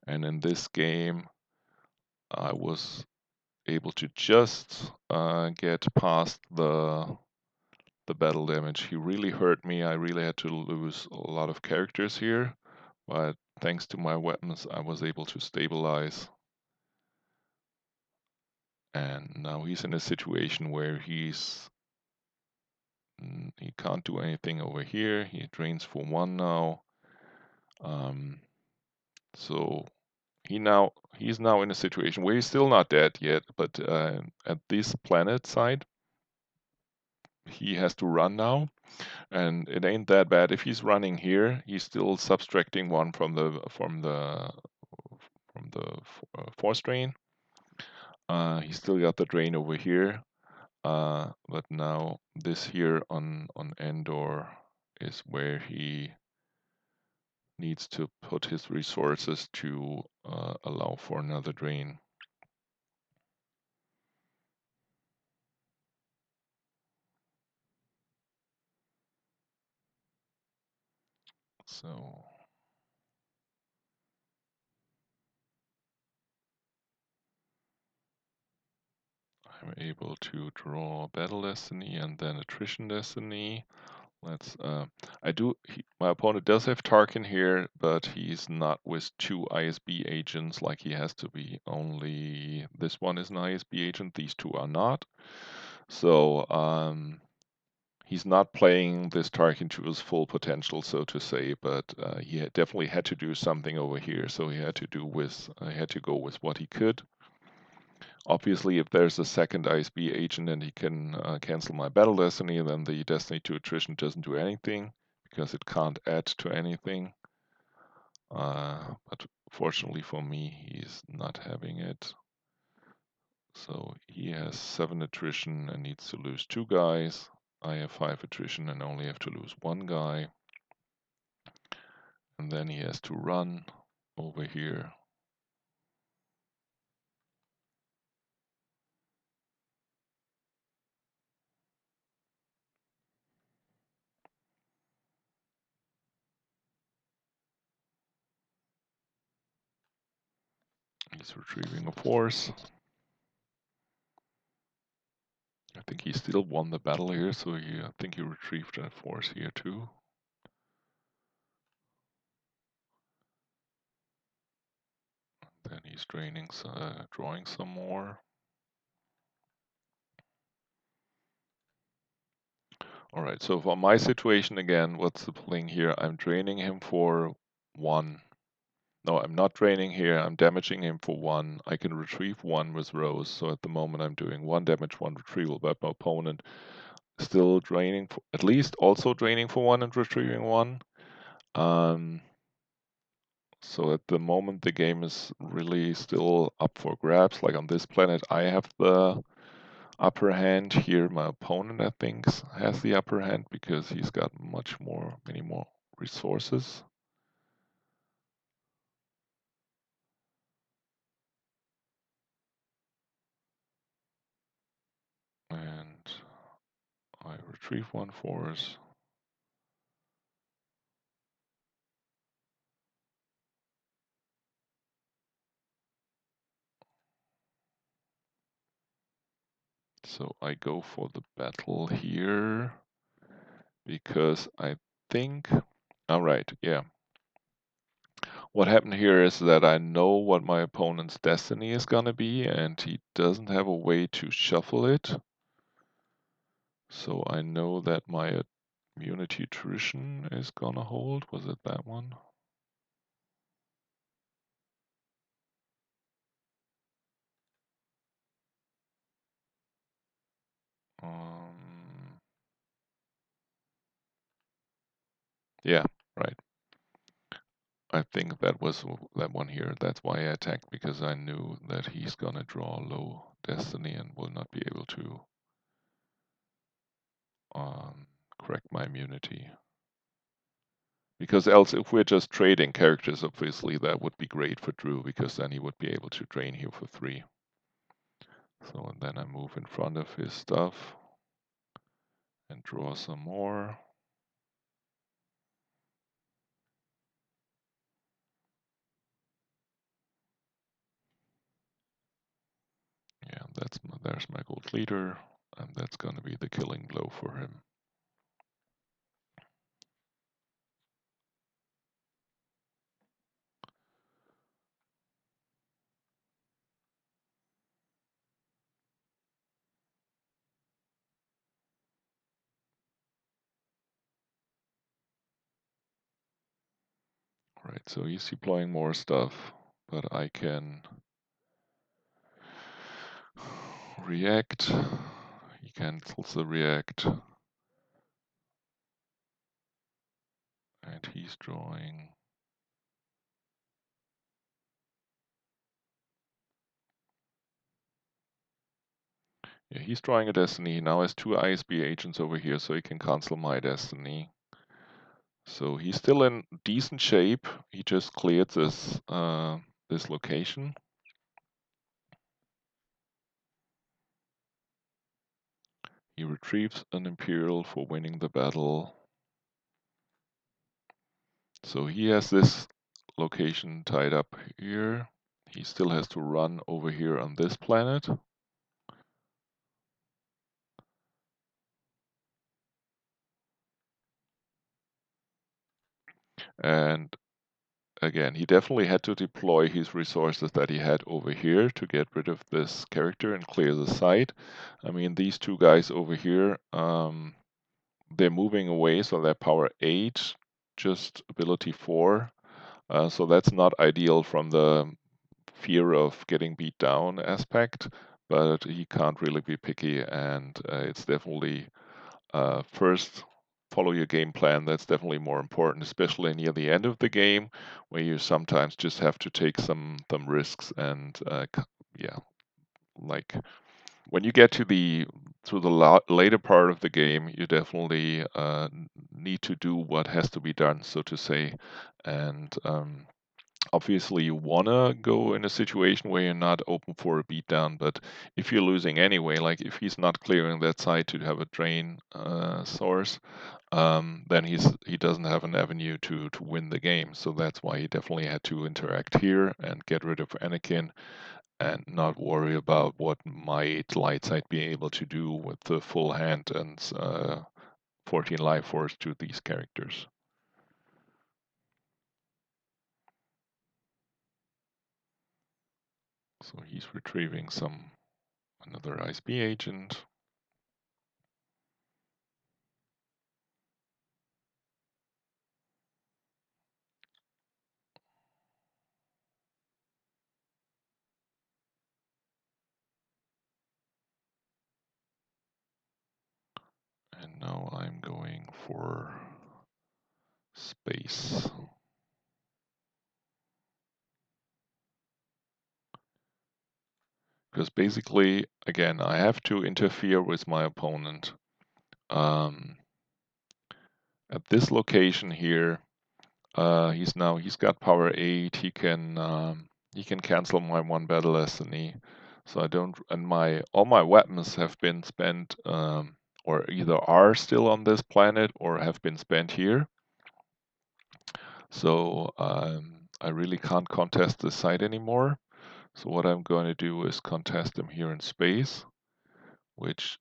And in this game, I was able to just get past the battle damage. He really hurt me. I really had to lose a lot of characters here, but thanks to my weapons, I was able to stabilize. And now he's in a situation where he can't do anything over here. He drains for 1 now. So he's now in a situation where he's still not dead yet, but at this planet side, he has to run now. And it ain't that bad. If he's running here, he's still subtracting 1 from the force drain. He's still got the drain over here. But now this here on Endor is where he needs to put his resources to allow for another drain. So I'm able to draw Battle Destiny and then Attrition Destiny. Let's. My opponent does have Tarkin here, but he's not with 2 ISB agents like he has to be. Only this one is an ISB agent. These 2 are not. So he's not playing this Tarkin to his full potential, so to say. But he definitely had to do something over here. So he had to go with what he could. Obviously, if there's a second ISB agent and he can cancel my Battle Destiny, then the Destiny to Attrition doesn't do anything because it can't add to anything. But fortunately for me, he's not having it. So he has 7 attrition and needs to lose 2 guys. I have 5 attrition and only have to lose 1 guy. And then he has to run over here. He's retrieving a force. I think he still won the battle here, so I think he retrieved a force here too. Then he's drawing some more. All right, so for my situation again, what's the thing here? I'm draining him for 1. No, I'm not draining here. I'm damaging him for 1. I can retrieve 1 with Rose. So at the moment I'm doing 1 damage, 1 retrieval. But my opponent still draining, at least also draining for 1 and retrieving 1. So at the moment the game is really still up for grabs. Like on this planet, I have the upper hand. Here my opponent, I think, has the upper hand because he's got many more resources. And I retrieve 1 force. So I go for the battle here because I think, all right, yeah. What happened here is that I know what my opponent's destiny is gonna be, and he doesn't have a way to shuffle it. So I know that my immunity attrition is gonna hold. Was it that one? Yeah, right. I think that was that one here. That's why I attacked, because I knew that he's gonna draw low destiny and will not be able to correct my immunity. Because else, if we're just trading characters, obviously that would be great for Drew, because then he would be able to drain here for 3. So and then I move in front of his stuff and draw some more. Yeah, there's my gold leader, and that's gonna be the killing blow for him. Right, so he's deploying more stuff, but I can react. He cancels the react. And he's drawing. Yeah, he's drawing a destiny. He now has two ISB agents over here, so he can cancel my destiny. So he's still in decent shape. He just cleared this location. He retrieves an Imperial for winning the battle. So he has this location tied up here. He still has to run over here on this planet. And again, he definitely had to deploy his resources that he had over here to get rid of this character and clear the site. I mean, these two guys over here, they're moving away, so they're power 8, just ability 4. So that's not ideal from the fear of getting beat down aspect, but he can't really be picky, and it's definitely first follow your game plan. That's definitely more important, especially near the end of the game, where you sometimes just have to take some risks. And yeah, like when you get to the later part of the game, you definitely need to do what has to be done, so to say. And obviously, you want to go in a situation where you're not open for a beatdown, but if you're losing anyway, like if he's not clearing that side to have a drain source, then he doesn't have an avenue to win the game. So that's why he definitely had to interact here and get rid of Anakin and not worry about what might light side be able to do with the full hand and 14 life force to these characters. So he's retrieving another ISB agent. And now I'm going for space. Because basically, again, I have to interfere with my opponent. At this location here, he's got power 8. He can cancel my one battle destiny. So I don't, and all my weapons have been spent, or either are still on this planet or have been spent here. So I really can't contest this site anymore. So what I'm going to do is contest him here in space, which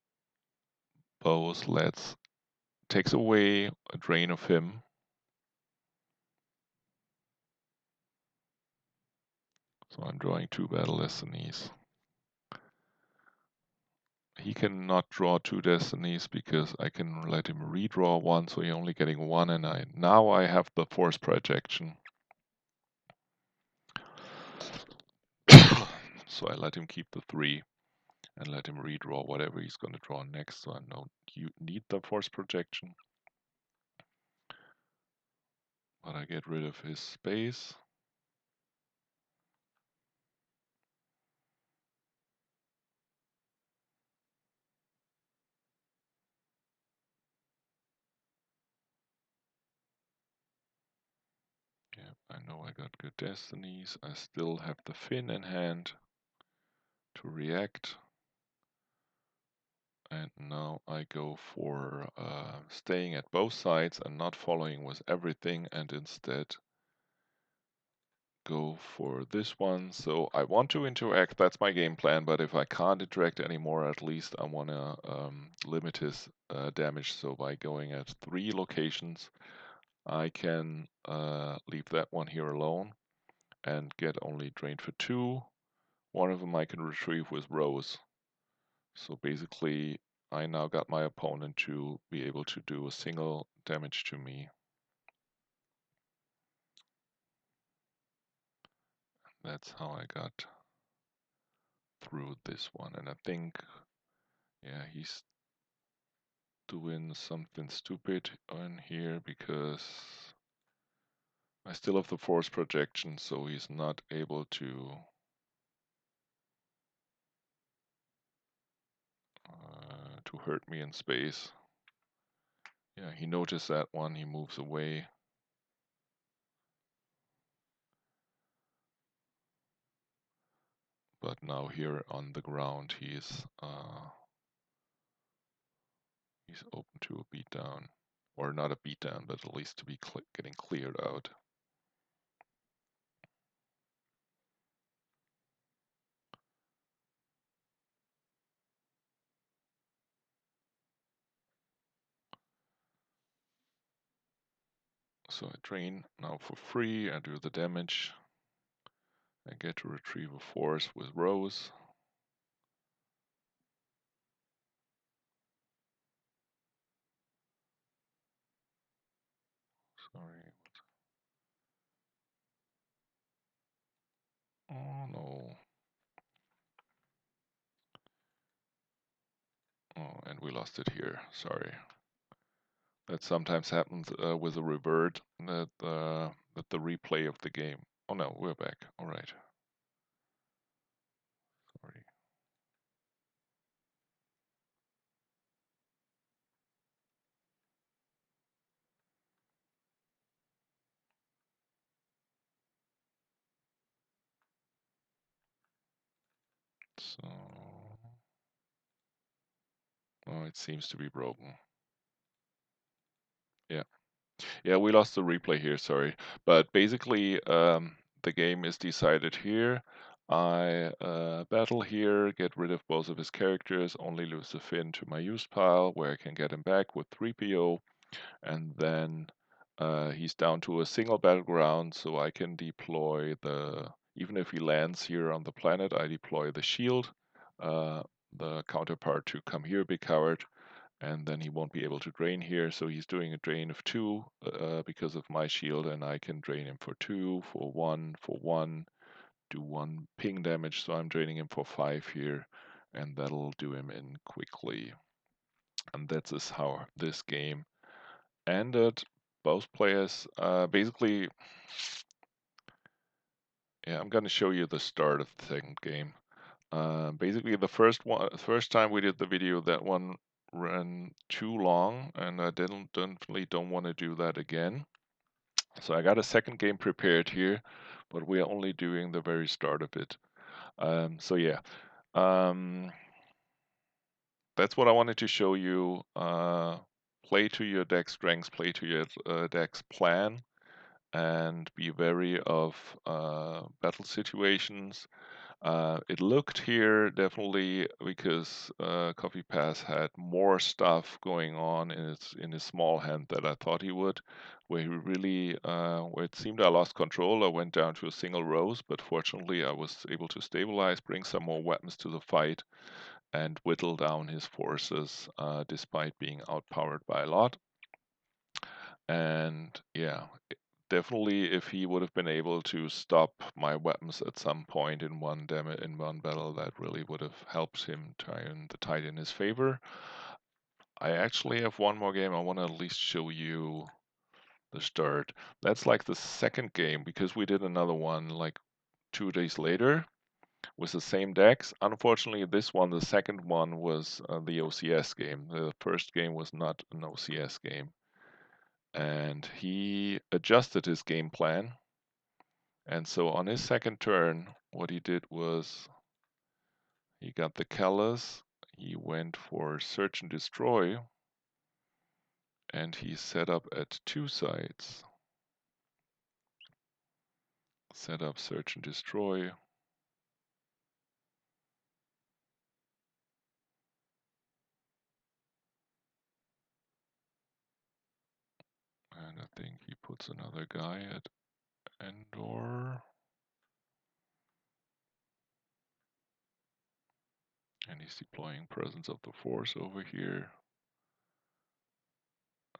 both takes away a drain of him. So I'm drawing 2 battle destinies. He cannot draw 2 destinies because I can let him redraw one, so he's only getting 1, and now I have the force projection. So I let him keep the 3 and let him redraw whatever he's going to draw next, so I don't need the force projection. But I get rid of his space. Yeah, I know I got good destinies. I still have the Finn in hand to react. And now I go for staying at both sides and not following with everything, and instead go for this one. So I want to interact, that's my game plan, but if I can't interact anymore, at least I want to limit his damage. So by going at 3 locations, I can leave that one here alone and get only drained for 2. One of them I can retrieve with Rose. So basically, I now got my opponent to be able to do a single damage to me. That's how I got through this one. And I think, yeah, he's doing something stupid on here because I still have the force projection, so he's not able to. to hurt me in space. Yeah, he noticed that one, he moves away. But now here on the ground, he's open to a beatdown. Or not a beatdown, but at least to be getting cleared out. So I drain now for free, I do the damage. I get to retrieve a force with Rose. Sorry. Oh no. Oh, and we lost it here. Sorry. That sometimes happens with a revert that the replay of the game. Oh no, we're back. All right. Sorry. So, oh, it seems to be broken. Yeah. Yeah, we lost the replay here, sorry. But basically, the game is decided here. I battle here, get rid of both of his characters, only lose the Finn to my use pile, where I can get him back with 3PO, and then he's down to a single battleground, so I can deploy even if he lands here on the planet, I deploy the shield, the counterpart to come here, big coward, and then he won't be able to drain here. So he's doing a drain of 2 because of my shield, and I can drain him for 2, for 1, do 1 ping damage. So I'm draining him for 5 here, and that'll do him in quickly. And that's how this game ended. Both players basically. Yeah, I'm gonna show you the start of the second game. Basically, the first time we did the video, that one ran too long, and I definitely don't want to do that again. So I got a second game prepared here, but we are only doing the very start of it. So yeah, um, that's what I wanted to show you. Play to your deck strengths, play to your deck's plan, and be wary of battle situations. It looked here definitely because Coffee Pass had more stuff going on in his small hand that I thought he would. Where he really, where it seemed I lost control, I went down to a single Rose, but fortunately I was able to stabilize, bring some more weapons to the fight, and whittle down his forces despite being outpowered by a lot. And yeah, definitely if he would have been able to stop my weapons at some point in one battle, that really would have helped him turn the tide in his favor. I actually have one more game. I want to at least show you the start. That's like the second game because we did another one like 2 days later with the same decks. Unfortunately, this one, the second one, was the OCS game. The first game was not an OCS game. And he adjusted his game plan. And so on his second turn, what he did was he got the Callus, he went for Search and Destroy, and he set up at 2 sites. Set up Search and Destroy. And I think he puts another guy at Endor. And he's deploying Presence of the Force over here.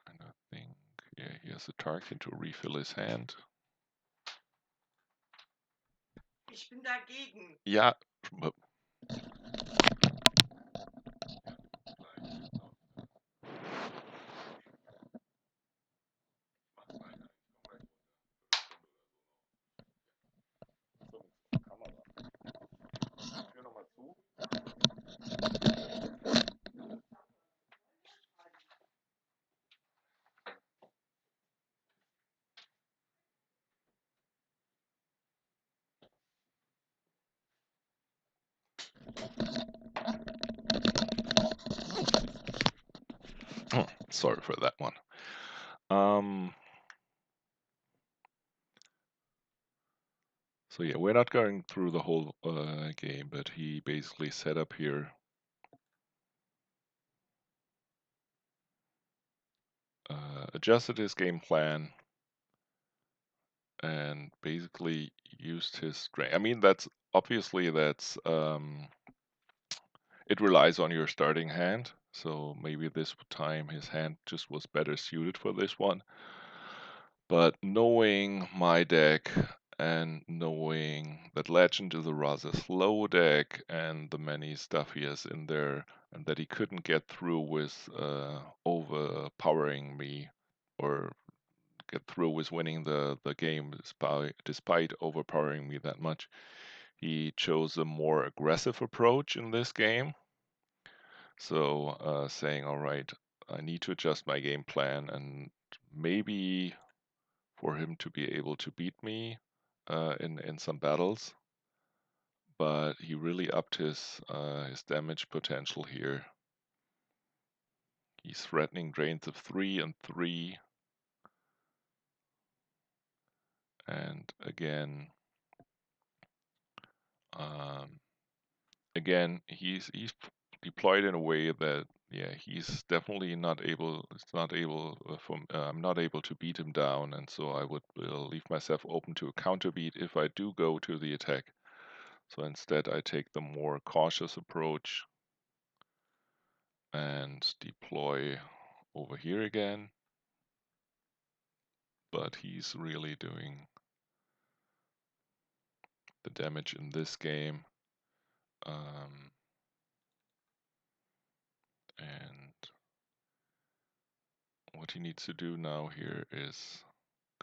And I think, yeah, he has a target to refill his hand. Ich bin dagegen. Ja, Tür nochmal zu. Sorry for that one. Um, so yeah, we're not going through the whole game, but he basically set up here, adjusted his game plan, and basically used his strength. I mean, that's obviously it relies on your starting hand. So maybe this time his hand just was better suited for this one. But knowing my deck and knowing that Legend is a rather slow deck and the many stuff he has in there, and that he couldn't get through with overpowering me or get through with winning the game despite overpowering me that much, he chose a more aggressive approach in this game. So saying, all right, I need to adjust my game plan and maybe for him to be able to beat me in some battles. But he really upped his damage potential here. He's threatening drains of 3 and 3. And um, again, he's deployed in a way that yeah, he's definitely not able. It's not able from. I'm not able to beat him down, and so I would leave myself open to a counter beat if I do go to the attack. So instead, I take the more cautious approach and deploy over here again. But he's really doing the damage in this game. And what he needs to do now here is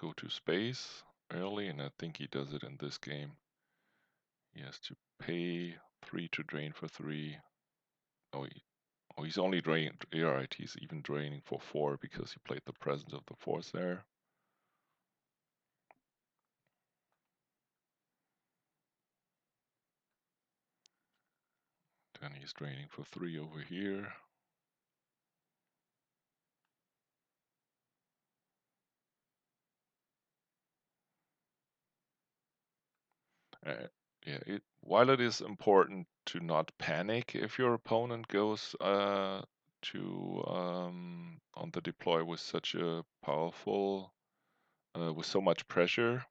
go to space early, and I think he does it in this game. He has to pay 3 to drain for 3. He's only draining. Yeah, right, he's even draining for 4 because he played the Presence of the Force there. Then he's draining for 3 over here. Yeah, while it is important to not panic if your opponent goes to on the deploy with such a powerful, with so much pressure,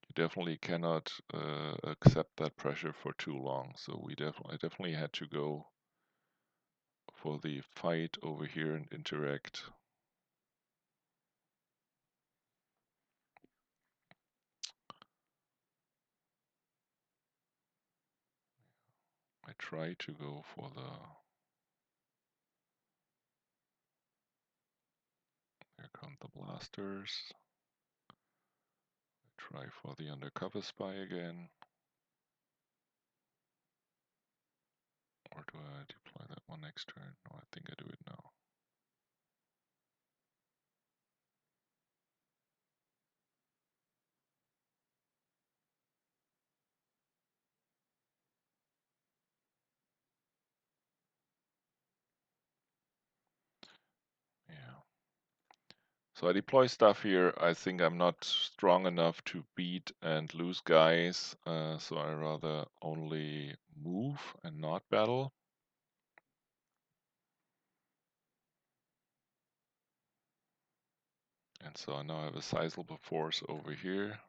you definitely cannot accept that pressure for too long. So I definitely had to go for the fight over here and interact. I try to go for here come the blasters. I try for the undercover spy again. Or do I deploy that one next turn? No, I think I do it now. Yeah. So I deploy stuff here. I think I'm not strong enough to beat and lose guys, so I rather only move and not battle. And so I now have a sizable force over here,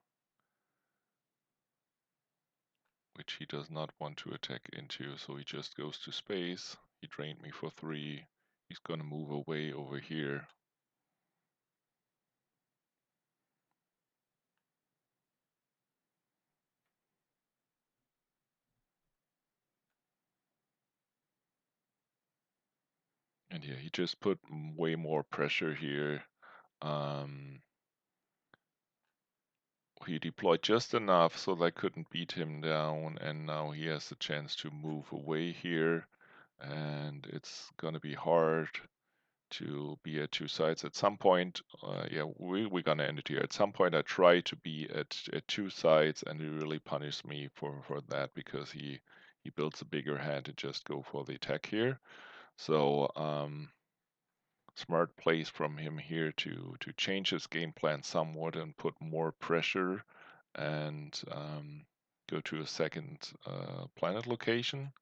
which he does not want to attack into, so he just goes to space. He drained me for 3. He's gonna move away over here. And yeah, he just put way more pressure here. He deployed just enough so that I couldn't beat him down, and now he has the chance to move away here, and it's gonna be hard to be at 2 sides. At some point, yeah, we're gonna end it here. At some point, I try to be at 2 sides, and he really punished me for that because he he builds a bigger hand to just go for the attack here. So smart plays from him here to change his game plan somewhat and put more pressure and go to a second planet location.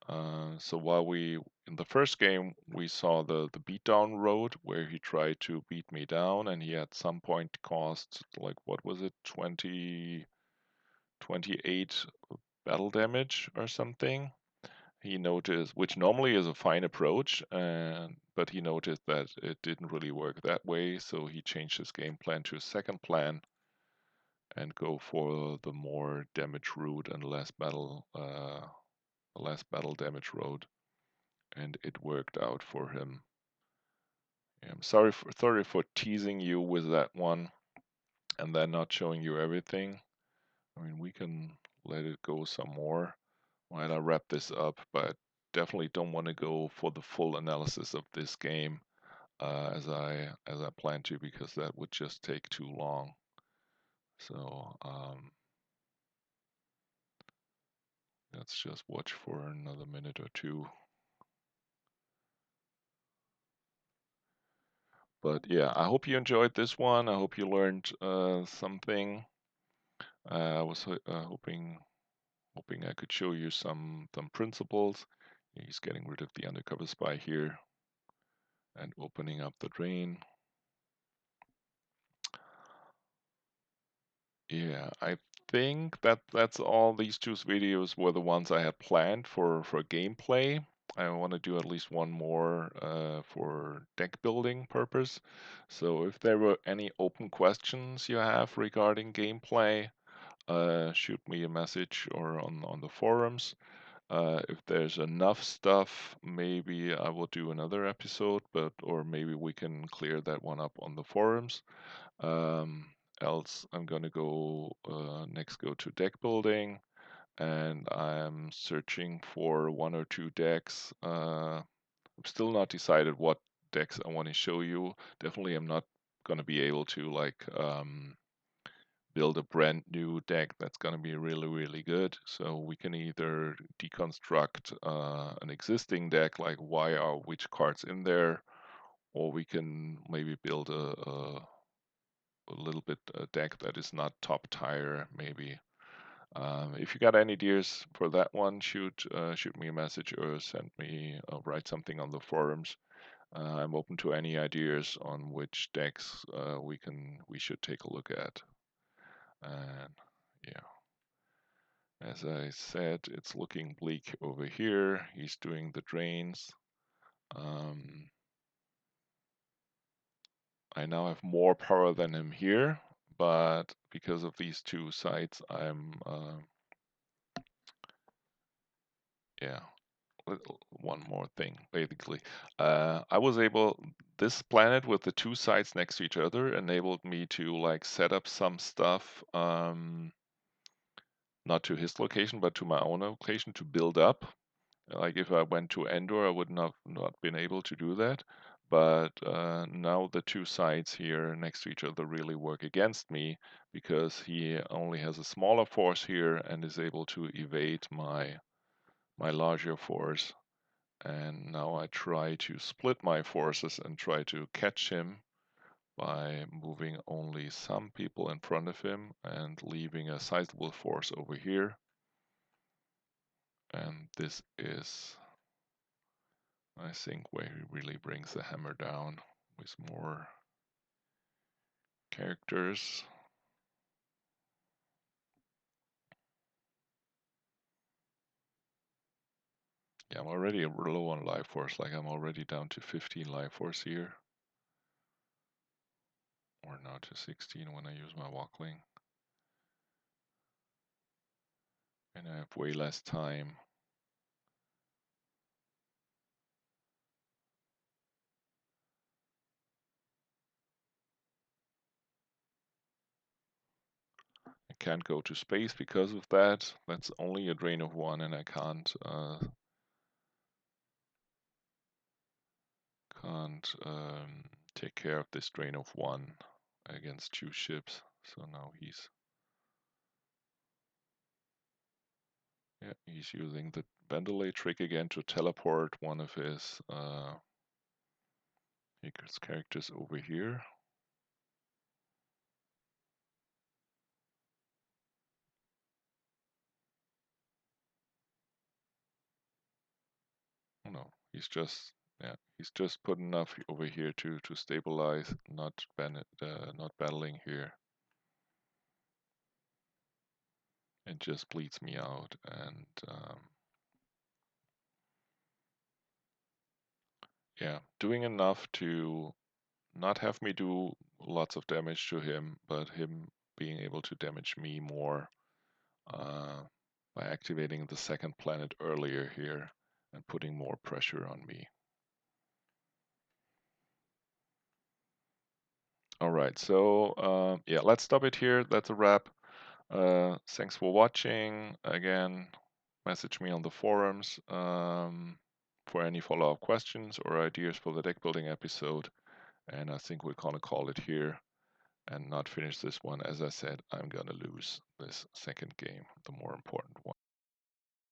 So while in the first game we saw the beatdown road where he tried to beat me down, and he at some point caused, like, what was it, 28 battle damage or something. He noticed, which normally is a fine approach, but he noticed that it didn't really work that way, so he changed his game plan to a second plan and go for the more damage route and less battle damage road, and it worked out for him. Yeah, I'm sorry for teasing you with that one and then not showing you everything. I mean, we can let it go some more while I wrap this up, but definitely don't want to go for the full analysis of this game as I plan to, because that would just take too long. So let's just watch for another minute or two. But yeah, I hope you enjoyed this one. I hope you learned something. I was hoping I could show you some principles. He's getting rid of the undercover spy here and opening up the drain. Yeah, I think that's all. These two videos were the ones I had planned for gameplay. I want to do at least one more for deck building purpose. So if there were any open questions you have regarding gameplay, shoot me a message or on the forums. If there's enough stuff, maybe I will do another episode, or maybe we can clear that one up on the forums. Um, Else, I'm gonna next go to deck building, and I'm searching for one or two decks. I'm still not decided what decks I want to show you. Definitely, I'm not gonna be able to build a brand new deck that's going to be really, really good. So we can either deconstruct an existing deck, like why are which cards in there, or we can maybe build a little bit a deck that is not top tier, maybe. If you got any ideas for that one, shoot me a message or send me write something on the forums. I'm open to any ideas on which decks we should take a look at. And yeah. As I said, it's looking bleak over here. He's doing the drains. Um, I now have more power than him here, but because of these two sites, yeah, one more thing, basically. I was able, this planet with the two sites next to each other enabled me to like set up some stuff, not to his location, but to my own location to build up. Like if I went to Endor, I would not been able to do that. But now the two sides here next to each other really work against me, because he only has a smaller force here and is able to evade my larger force. And now I try to split my forces and try to catch him by moving only some people in front of him and leaving a sizable force over here. And this is, I think, where he really brings the hammer down with more characters. Yeah, I'm already low on life force, like I'm already down to 15 life force here. Or now to 16 when I use my walkling. And I have way less time. I can't go to space because of that. That's only a drain of 1, and I can't take care of this drain of 1 against 2 ships. So now Yeah, he's using the Bendelay trick again to teleport one of his characters over here. Oh, no, he's just put enough over here to stabilize, not battling here. It just bleeds me out, and yeah, doing enough to not have me do lots of damage to him, but him being able to damage me more uh, by activating the second planet earlier here and putting more pressure on me. All right, so yeah, let's stop it here. That's a wrap. Thanks for watching. Again, message me on the forums for any follow-up questions or ideas for the deck building episode. And I think we're gonna call it here and not finish this one. As I said, I'm gonna lose this second game, the more important one.